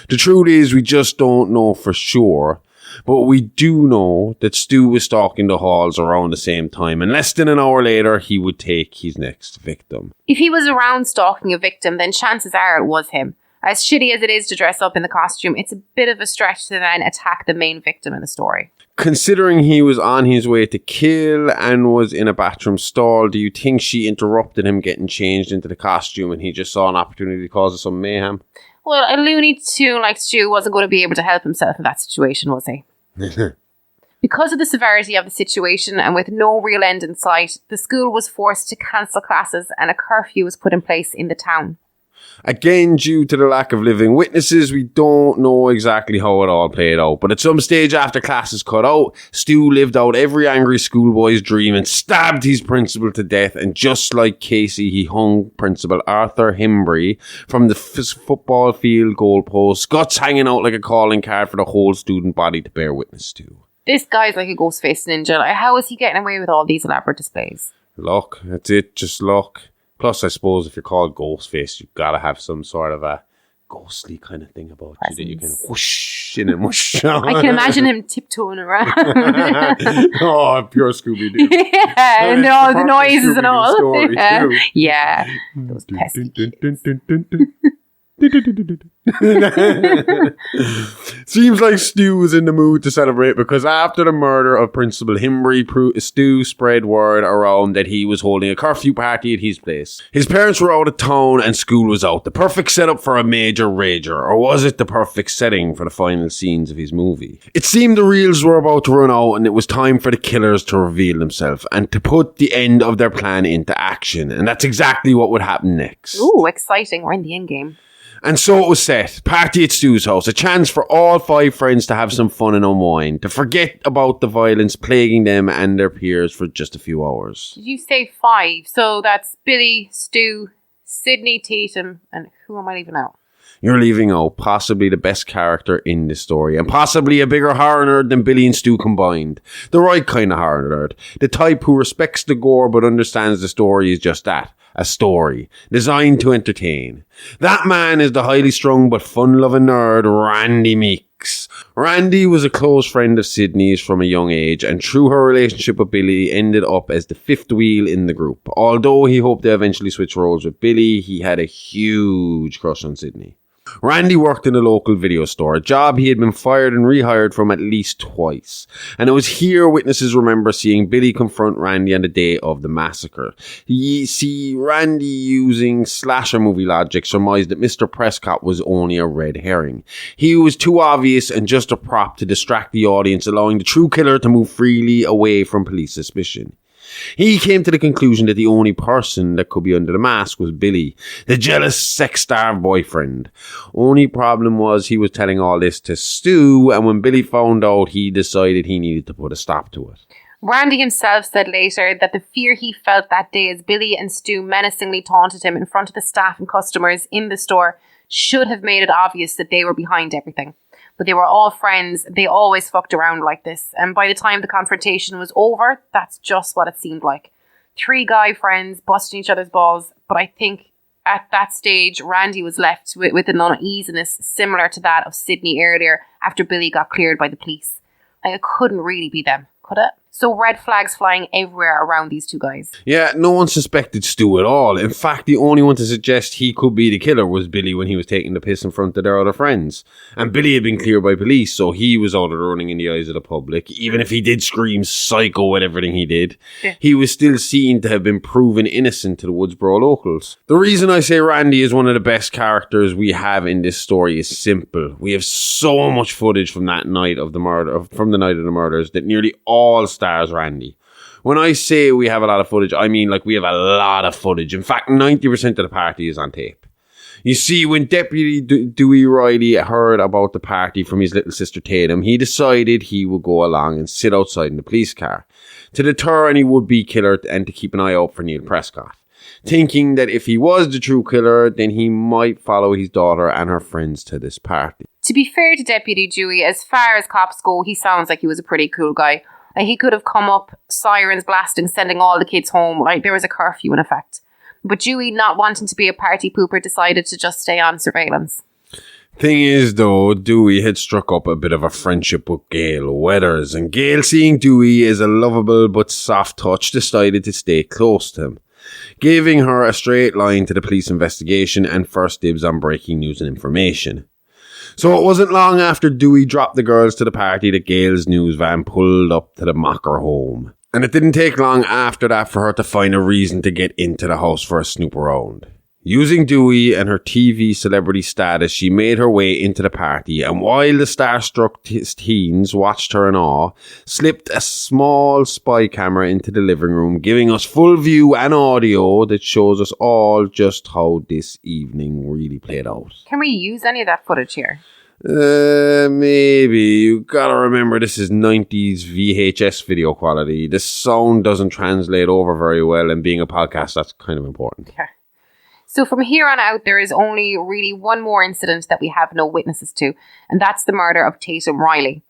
The truth is, we just don't know for sure, but we do know that Stu was stalking the halls around the same time, and less than an hour later, he would take his next victim. If he was around stalking a victim, then chances are it was him. As shitty as it is to dress up in the costume, it's a bit of a stretch to then attack the main victim in the story. Considering he was on his way to kill and was in a bathroom stall, do you think she interrupted him getting changed into the costume and he just saw an opportunity to cause some mayhem? Well, a Looney Tune like Stu wasn't going to be able to help himself in that situation, was he? Because of the severity of the situation and with no real end in sight, the school was forced to cancel classes and a curfew was put in place in the town. Again, due to the lack of living witnesses, we don't know exactly how it all played out. But at some stage after classes cut out, Stu lived out every angry schoolboy's dream and stabbed his principal to death. And just like Casey, he hung Principal Arthur Hembry from the football field goalpost, guts hanging out like a calling card for the whole student body to bear witness to. This guy's like a Ghostface ninja. Like, how is he getting away with all these elaborate displays? Luck. That's it. Just luck. Plus, I suppose if you're called Ghostface, you've got to have some sort of a ghostly kind of thing about you that you can whoosh in and whoosh out. I can imagine him tiptoeing around. Oh, pure Scooby-Doo. Yeah, and all the noises and all. Story, Yeah, those pesky kids. Seems like Stu was in the mood to celebrate because after the murder of Principal Himbry, Stu spread word around that he was holding a curfew party at his place. His parents were out of town and school was out. The perfect setup for a major rager, or was it the perfect setting for the final scenes of his movie? It seemed the reels were about to run out and it was time for the killers to reveal themselves and to put the end of their plan into action. And that's exactly what would happen next. Ooh, exciting. We're in the end game. And so it was set. Party at Stu's house. A chance for all 5 friends to have some fun and unwind. To forget about the violence plaguing them and their peers for just a few hours. Did you say 5? So that's Billy, Stu, Sidney, Tatum, and who am I leaving out? You're leaving out possibly the best character in this story, and possibly a bigger horror nerd than Billy and Stu combined. The right kind of horror nerd. The type who respects the gore but understands the story is just that. A story. Designed to entertain. That man is the highly strung but fun-loving nerd, Randy Meeks. Randy was a close friend of Sydney's from a young age, and through her relationship with Billy ended up as the 5th wheel in the group. Although he hoped to eventually switch roles with Billy, he had a huge crush on Sydney. Randy worked in a local video store, a job he had been fired and rehired from at least twice. And it was here witnesses remember seeing Billy confront Randy on the day of the massacre. You see, Randy, using slasher movie logic, surmised that Mr. Prescott was only a red herring. He was too obvious and just a prop to distract the audience, allowing the true killer to move freely away from police suspicion. He came to the conclusion that the only person that could be under the mask was Billy, the jealous, sex-starved boyfriend. Only problem was he was telling all this to Stu, and when Billy found out, he decided he needed to put a stop to it. Randy himself said later that the fear he felt that day as Billy and Stu menacingly taunted him in front of the staff and customers in the store should have made it obvious that they were behind everything. But they were all friends. They always fucked around like this. And by the time the confrontation was over, that's just what it seemed like. 3 guy friends busting each other's balls. But I think at that stage, Randy was left with an uneasiness similar to that of Sydney earlier after Billy got cleared by the police. Like, it couldn't really be them, could it? So red flags flying everywhere around these 2 guys. Yeah, no one suspected Stu at all. In fact, the only one to suggest he could be the killer was Billy when he was taking the piss in front of their other friends. And Billy had been cleared by police, so he was out of the running in the eyes of the public. Even if he did scream psycho at everything he did, he was still seen to have been proven innocent to the Woodsboro locals. The reason I say Randy is one of the best characters we have in this story is simple. We have so much footage from that night of the murder, from the night of the murders, that nearly all stars Randy. When I say we have a lot of footage, I mean like we have a lot of footage. In fact, 90% of the party is on tape. You see, when Deputy Dewey Riley heard about the party from his little sister Tatum, he decided he would go along and sit outside in the police car to deter any would-be killer and to keep an eye out for Neil Prescott, thinking that if he was the true killer, then he might follow his daughter and her friends to this party. To be fair to Deputy Dewey, as far as cops go, he sounds like he was a pretty cool guy. Like, he could have come up, sirens blasting, sending all the kids home, like there was a curfew in effect. But Dewey, not wanting to be a party pooper, decided to just stay on surveillance. Thing is, though, Dewey had struck up a bit of a friendship with Gail Weathers, and Gail, seeing Dewey as a lovable but soft touch, decided to stay close to him, giving her a straight line to the police investigation and first dibs on breaking news and information. So it wasn't long after Dewey dropped the girls to the party that Gail's news van pulled up to the Macher home. And it didn't take long after that for her to find a reason to get into the house for a snoop around. Using Dewey and her TV celebrity status, she made her way into the party, and while the starstruck teens watched her in awe, slipped a small spy camera into the living room, giving us full view and audio that shows us all just how this evening really played out. Can we use any of that footage here? Maybe. You gotta remember this is 90s VHS video quality. The sound doesn't translate over very well, and being a podcast, that's kind of important. Okay. So from here on out, there is only really one more incident that we have no witnesses to, and that's the murder of Tatum Riley.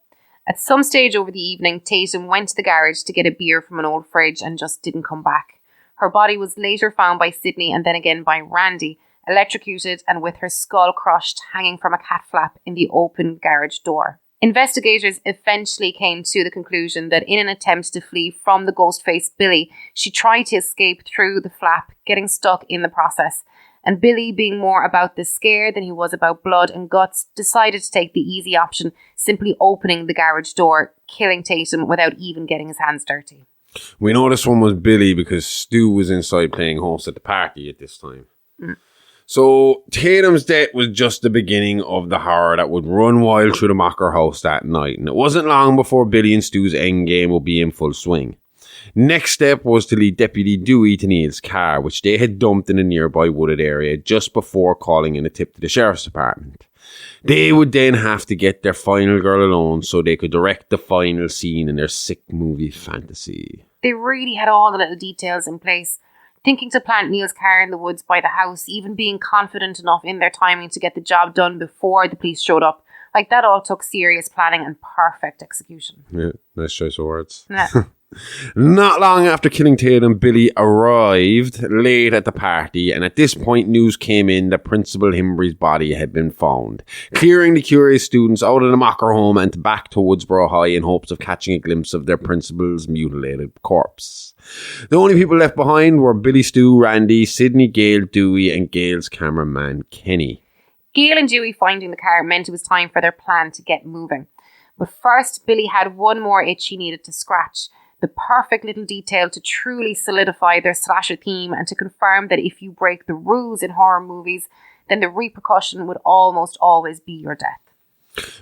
At some stage over the evening, Tatum went to the garage to get a beer from an old fridge and just didn't come back. Her body was later found by Sydney and then again by Randy, electrocuted and with her skull crushed, hanging from a cat flap in the open garage door. Investigators eventually came to the conclusion that in an attempt to flee from the Ghostface Billy, she tried to escape through the flap, getting stuck in the process. And Billy, being more about the scare than he was about blood and guts, decided to take the easy option, simply opening the garage door, killing Tatum without even getting his hands dirty. We know this one was Billy because Stu was inside playing host at the party at this time. So Tatum's death was just the beginning of the horror that would run wild through the Macher house that night. And it wasn't long before Billy and Stu's endgame would be in full swing. Next step was to lead Deputy Dewey to Neil's car, which they had dumped in a nearby wooded area just before calling in a tip to the sheriff's department. They would then have to get their final girl alone so they could direct the final scene in their sick movie fantasy. They really had all the little details in place. Thinking to plant Neil's car in the woods by the house, even being confident enough in their timing to get the job done before the police showed up. Like, that all took serious planning and perfect execution. Yeah, nice choice of words. Yeah. Not long after killing Tatum, Billy arrived late at the party, and at this point news came in that Principal Himbry's body had been found, clearing the curious students out of the Macher home and back to Woodsboro High in hopes of catching a glimpse of their principal's mutilated corpse. The only people left behind were Billy, Stu, Randy, Sidney, Gail, Dewey, and Gail's cameraman Kenny. Gail and Dewey finding the car meant it was time for their plan to get moving. But first, Billy had one more itch he needed to scratch. The perfect little detail to truly solidify their slasher theme and to confirm that if you break the rules in horror movies, then the repercussion would almost always be your death.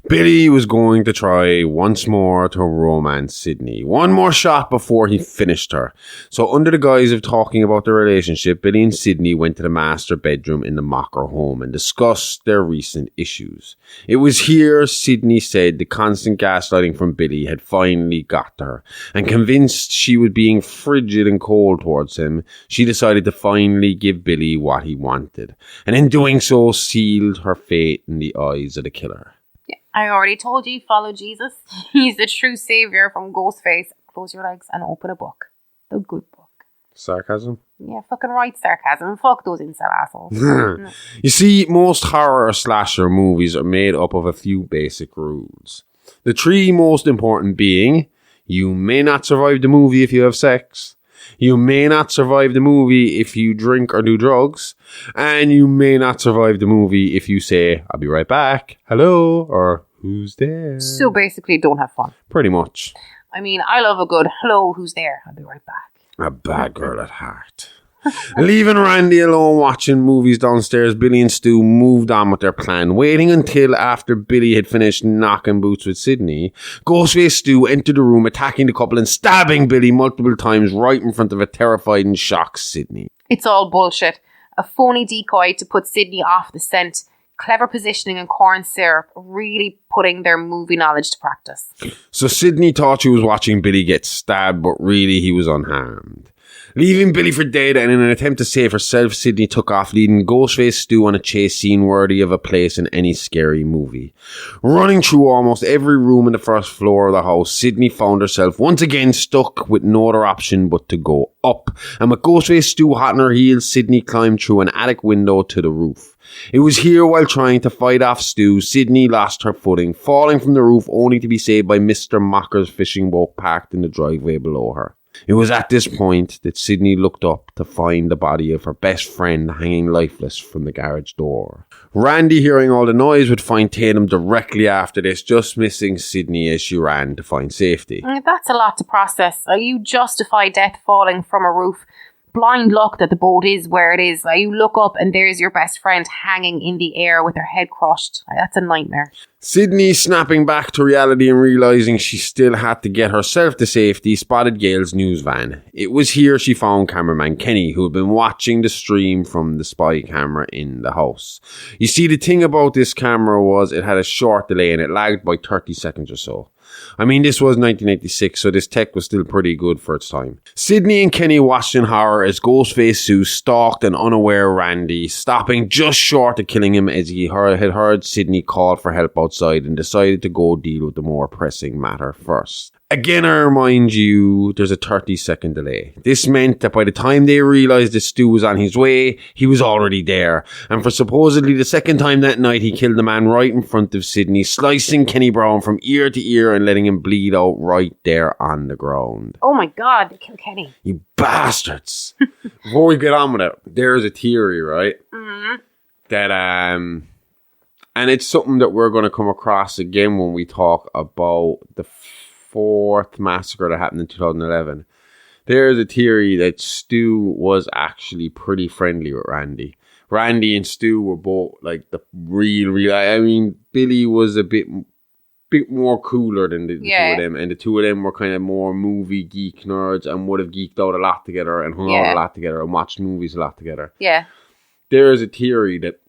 Billy was going to try once more to romance Sidney. One more shot before he finished her. So under the guise of talking about their relationship, Billy and Sidney went to the master bedroom in the Macher home and discussed their recent issues. It was here, Sidney said, the constant gaslighting from Billy had finally got to her. And convinced she was being frigid and cold towards him, she decided to finally give Billy what he wanted. And in doing so, sealed her fate in the eyes of the killer. Yeah, I already told you, follow Jesus. He's the true savior from Ghostface. Close your legs and open a book. The good book. Sarcasm? Yeah, fucking right sarcasm. Fuck those incel assholes. You see, most horror or slasher movies are made up of a few basic rules. The three most important being, you may not survive the movie if you have sex. You may not survive the movie if you drink or do drugs. And you may not survive the movie if you say, I'll be right back, hello, or who's there? So basically, don't have fun. Pretty much. I mean, I love a good, hello, who's there? I'll be right back. A bad girl at heart. Leaving Randy alone watching movies downstairs, Billy and Stu moved on with their plan. Waiting until after Billy had finished knocking boots with Sidney, Ghostface Stu entered the room, attacking the couple and stabbing Billy multiple times right in front of a terrified and shocked Sidney. It's all bullshit. A phony decoy to put Sidney off the scent. Clever positioning and corn syrup, really putting their movie knowledge to practice. So Sidney thought she was watching Billy get stabbed, but really he was unharmed. Leaving Billy for dead and in an attempt to save herself, Sidney took off, leading Ghostface Stu on a chase scene worthy of a place in any scary movie. Running through almost every room in the first floor of the house, Sidney found herself once again stuck with no other option but to go up. And with Ghostface Stu hot on her heels, Sidney climbed through an attic window to the roof. It was here, while trying to fight off Stu, Sidney lost her footing, falling from the roof only to be saved by Mr. Macher's fishing boat parked in the driveway below her. It was at this point that Sidney looked up to find the body of her best friend hanging lifeless from the garage door. Randy, hearing all the noise, would find Tatum directly after this, just missing Sidney as she ran to find safety. That's a lot to process. You justify death falling from a roof. Blind luck that the boat is where it is. You look up and there's your best friend hanging in the air with her head crushed. That's a nightmare. Sidney, snapping back to reality and realising she still had to get herself to safety, spotted Gail's news van. It was here she found cameraman Kenny, who had been watching the stream from the spy camera in the house. You see, the thing about this camera was it had a short delay and it lagged by 30 seconds or so. I mean, this was 1986, so this tech was still pretty good for its time. Sidney and Kenny watched in horror as Ghostface Stu stalked an unaware Randy, stopping just short of killing him as he had heard Sidney call for help outside and decided to go deal with the more pressing matter first. Again, I remind you, there's a 30-second delay. This meant that by the time they realised that Stu was on his way, he was already there. And for supposedly the second time that night, he killed the man right in front of Sidney, slicing Kenny Brown from ear to ear and letting him bleed out right there on the ground. Oh my God, they killed Kenny. You bastards. Before we get on with it, there's a theory, right? Mm-hmm. That, and it's something that we're going to come across again when we talk about the fourth massacre that happened in 2011. There's a theory that Stu was actually pretty friendly with Randy. Randy and Stu were both like the real. I mean, Billy was a bit more cooler than the two of them, and the two of them were kind of more movie geek nerds and would have geeked out a lot together and hung out a lot together and watched movies a lot together. Yeah. There is a theory that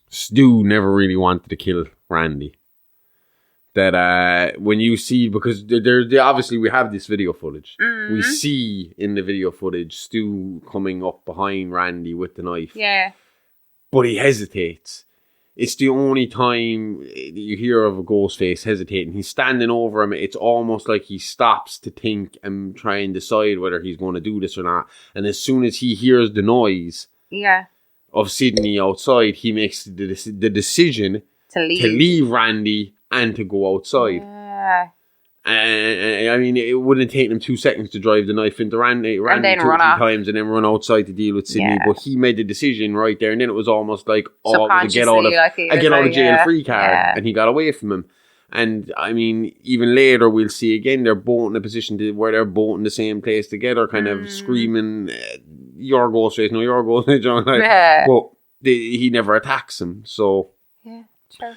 Stu never really wanted to kill Randy. That when you see, because there obviously we have this video footage. Mm-hmm. We see in the video footage Stu coming up behind Randy with the knife. Yeah. But he hesitates. It's the only time you hear of a Ghostface hesitating. He's standing over him. It's almost like he stops to think and try and decide whether he's going to do this or not. And as soon as he hears the noise of Sidney outside, he makes the decision to leave Randy and to go outside. And I mean, it wouldn't take him 2 seconds to drive the knife into Randy two or three times and then run outside to deal with Sidney. But he made the decision right there, and then it was almost like, oh, I get out of jail free card, and he got away from him. And I mean, even later we'll see again they're both in a position where they're both in the same place together, kind of screaming, "Your Ghostface, no, your Ghostface." But he never attacks him, so true.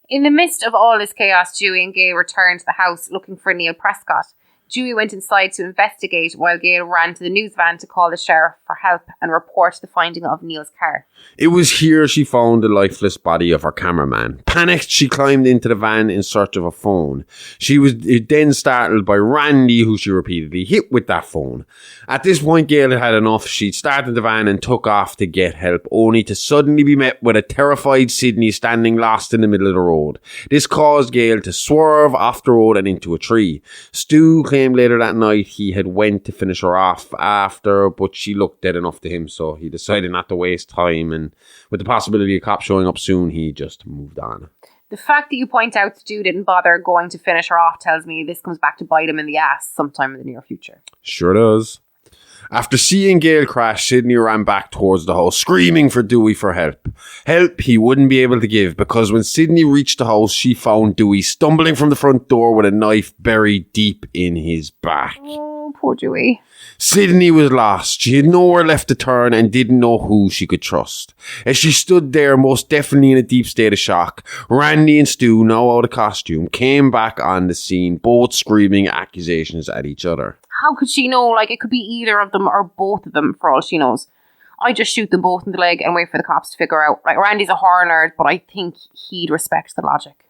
In the midst of all this chaos, Dewey and Gail returned to the house looking for Neil Prescott. Dewey went inside to investigate while Gail ran to the news van to call the sheriff for help and report the finding of Neil's car. It was here she found the lifeless body of her cameraman. Panicked, she climbed into the van in search of a phone. She was then startled by Randy, who she repeatedly hit with that phone. At this point, Gail had enough. She started the van and took off to get help, only to suddenly be met with a terrified Sidney standing lost in the middle of the road. This caused Gail to swerve off the road and into a tree. Stu claimed later that night he had went to finish her off after, but she looked dead enough to him, so he decided not to waste time, and with the possibility of cops showing up soon, he just moved on. The fact that you point out Stu didn't bother going to finish her off tells me this comes back to bite him in the ass sometime in the near future. Sure does. After seeing Gail crash, Sidney ran back towards the house, screaming for Dewey for help. Help he wouldn't be able to give, because when Sidney reached the house, she found Dewey stumbling from the front door with a knife buried deep in his back. Oh, poor Dewey. Sidney was lost. She had nowhere left to turn and didn't know who she could trust. As she stood there, most definitely in a deep state of shock, Randy and Stu, now out of costume, came back on the scene, both screaming accusations at each other. How could she know? Like, it could be either of them or both of them, for all she knows. I just shoot them both in the leg and wait for the cops to figure out. Like, Randy's a horror nerd, but I think he'd respect the logic.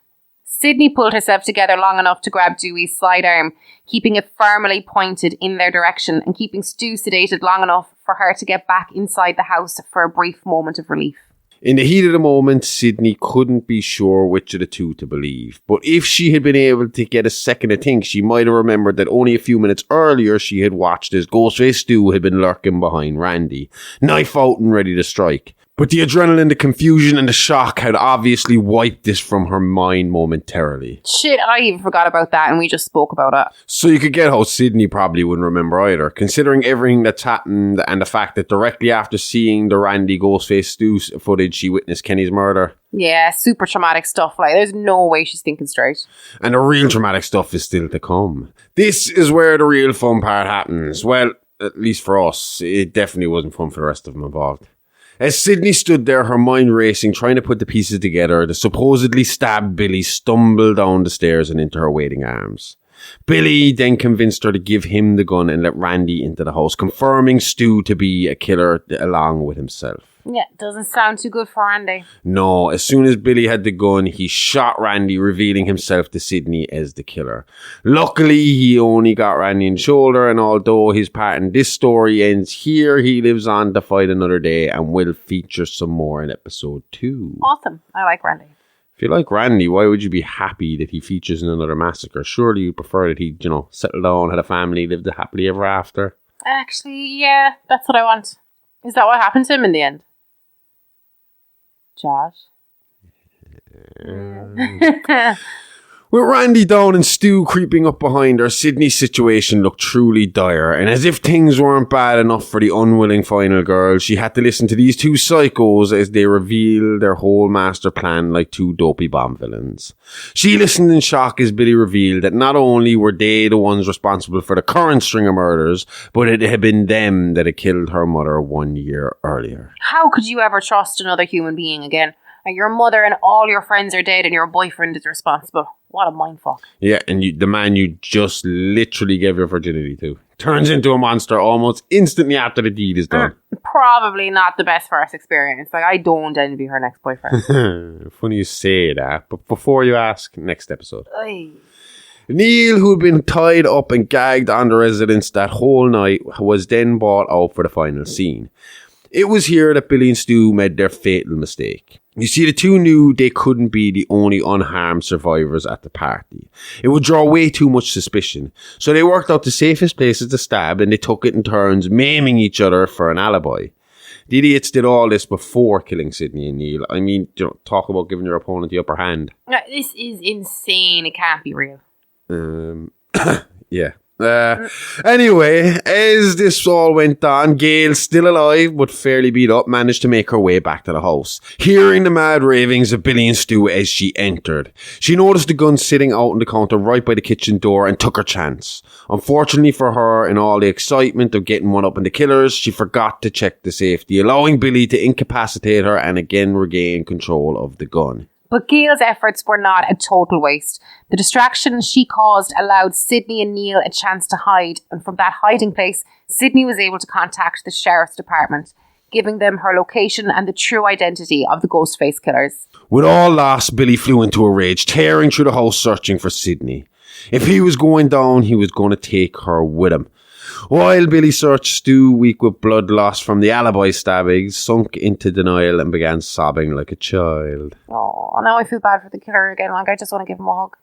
Sidney pulled herself together long enough to grab Dewey's side arm, keeping it firmly pointed in their direction and keeping Stu sedated long enough for her to get back inside the house for a brief moment of relief. In the heat of the moment, Sidney couldn't be sure which of the two to believe. But if she had been able to get a second to think, she might have remembered that only a few minutes earlier she had watched as Ghostface Stu had been lurking behind Randy, knife out and ready to strike. But the adrenaline, the confusion and the shock had obviously wiped this from her mind momentarily. Shit, I even forgot about that and we just spoke about it. So you could get how Sidney probably wouldn't remember either, considering everything that's happened and the fact that directly after seeing the Randy Ghostface Stu footage, she witnessed Kenny's murder. Yeah, super traumatic stuff. Like, there's no way she's thinking straight. And the real traumatic stuff is still to come. This is where the real fun part happens. Well, at least for us, it definitely wasn't fun for the rest of them involved. As Sidney stood there, her mind racing, trying to put the pieces together, the supposedly stabbed Billy stumbled down the stairs and into her waiting arms. Billy then convinced her to give him the gun and let Randy into the house, confirming Stu to be a killer along with himself. Yeah, doesn't sound too good for Randy. No, as soon as Billy had the gun, he shot Randy, revealing himself to Sidney as the killer. Luckily, he only got Randy in the shoulder, and although his part in this story ends here, he lives on to fight another day and will feature some more in episode 2. Awesome. I like Randy. If you like Randy, why would you be happy that he features in another massacre? Surely you'd prefer that he, settled down, had a family, lived a happily ever after. Actually, yeah, that's what I want. Is that what happened to him in the end? Josh? With Randy down and Stu creeping up behind her, Sydney's situation looked truly dire, and as if things weren't bad enough for the unwilling final girl, she had to listen to these two psychos as they revealed their whole master plan like two dopey bomb villains. She listened in shock as Billy revealed that not only were they the ones responsible for the current string of murders, but it had been them that had killed her mother 1 year earlier. How could you ever trust another human being again? And your mother and all your friends are dead and your boyfriend is responsible. What a mindfuck. Yeah, and the man you just literally gave your virginity to turns into a monster almost instantly after the deed is done. Probably not the best first experience. Like, I don't envy her next boyfriend. Funny you say that, but before you ask, next episode. Oy. Neil, who'd been tied up and gagged on the residence that whole night, was then brought out for the final scene. It was here that Billy and Stu made their fatal mistake. You see, the two knew they couldn't be the only unharmed survivors at the party. It would draw way too much suspicion. So they worked out the safest places to stab and they took it in turns, maiming each other for an alibi. The idiots did all this before killing Sydney and Neil. I mean, talk about giving your opponent the upper hand. This is insane. It can't be real. Yeah. Anyway, as this all went on, Gail, still alive but fairly beat up, managed to make her way back to the house. Hearing the mad ravings of Billy and Stu as she entered, she noticed the gun sitting out on the counter right by the kitchen door and took her chance. Unfortunately for her, in all the excitement of getting one up on the killers, she forgot to check the safety, allowing Billy to incapacitate her and again regain control of the gun. But Gail's efforts were not a total waste. The distraction she caused allowed Sydney and Neil a chance to hide, and from that hiding place, Sydney was able to contact the sheriff's department, giving them her location and the true identity of the Ghostface killers. With all lost, Billy flew into a rage, tearing through the house searching for Sydney. If he was going down, he was going to take her with him. While Billy searched, Stu, weak with blood loss from the alibi stabbings, sunk into denial and began sobbing like a child. Oh, now I feel bad for the killer again. Like, I just want to give him a hug.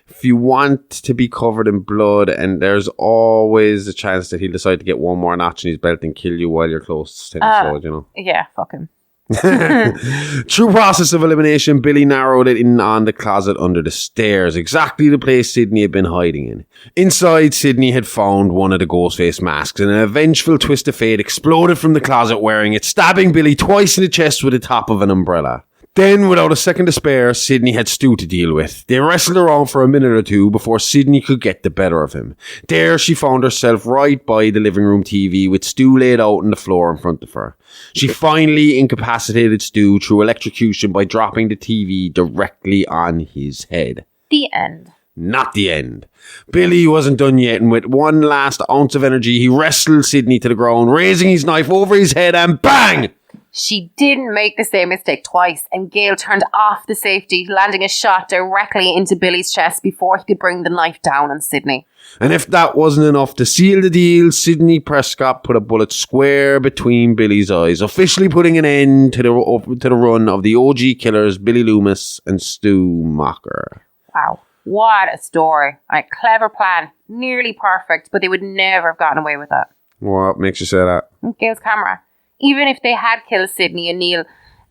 If you want to be covered in blood, and there's always a chance that he'll decide to get one more notch in his belt and kill you while you're close to the sword, Yeah, fuck him. Through process of elimination, Billy narrowed it in on the closet under the stairs, exactly the place Sydney had been hiding in. Inside, Sydney had found one of the Ghostface masks, and an vengeful twist of fate exploded from the closet wearing it, stabbing Billy twice in the chest with the top of an umbrella. Then, without a second to spare, Sydney had Stu to deal with. They wrestled around for a minute or two before Sydney could get the better of him. There, she found herself right by the living room TV with Stu laid out on the floor in front of her. She finally incapacitated Stu through electrocution by dropping the TV directly on his head. The end. Not the end. Billy wasn't done yet, and with one last ounce of energy, he wrestled Sydney to the ground, raising his knife over his head, and bang! She didn't make the same mistake twice, and Gail turned off the safety, landing a shot directly into Billy's chest before he could bring the knife down on Sydney. And if that wasn't enough to seal the deal, Sydney Prescott put a bullet square between Billy's eyes, officially putting an end to the run of the OG killers Billy Loomis and Stu Macher. Wow. What a story. A clever plan. Nearly perfect, but they would never have gotten away with that. What makes you say that? Gail's camera. Even if they had killed Sydney and Neil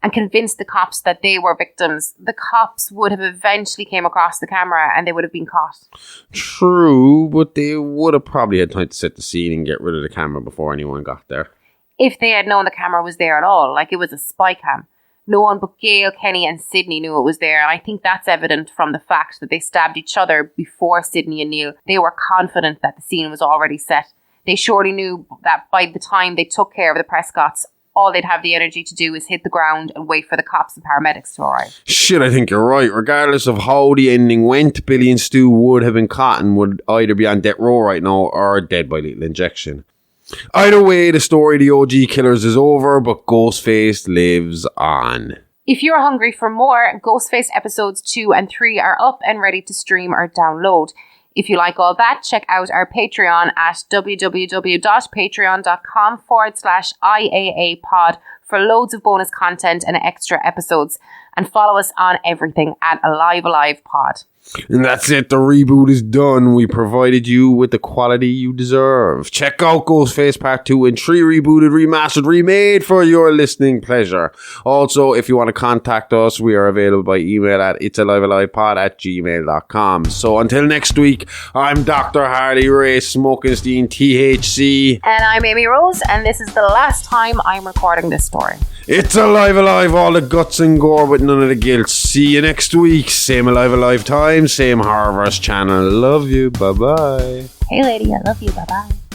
and convinced the cops that they were victims, the cops would have eventually came across the camera and they would have been caught. True, but they would have probably had time to set the scene and get rid of the camera before anyone got there. If they had known the camera was there at all, like it was a spy cam. No one but Gail, Kenny and Sydney knew it was there, and I think that's evident from the fact that they stabbed each other before Sydney and Neil. They were confident that the scene was already set. They surely knew that by the time they took care of the Prescotts, all they'd have the energy to do is hit the ground and wait for the cops and paramedics to arrive. Shit, I think you're right. Regardless of how the ending went, Billy and Stu would have been caught and would either be on death row right now or dead by lethal injection. Either way, the story of the OG killers is over, but Ghostface lives on. If you're hungry for more, Ghostface episodes 2 and 3 are up and ready to stream or download. If you like all that, check out our Patreon at www.patreon.com/IAApod for loads of bonus content and extra episodes. and follow us on everything at Alive Pod. And that's it. The reboot is done. We provided you with the quality you deserve. Check out Ghostface Part 2 and 3 rebooted, remastered, remade for your listening pleasure. Also, if you want to contact us, we are available by email at itsalivealivepod@gmail.com. So until next week, I'm Dr. Harley Ray Smokenstein, THC. And I'm Amy Rose, and this is the last time I'm recording this story. It's Alive, all the guts and gore, but none of the guilt. See you next week. Same Alive time, same Horrorverse channel. Love you. Bye-bye. Hey, lady, I love you. Bye-bye.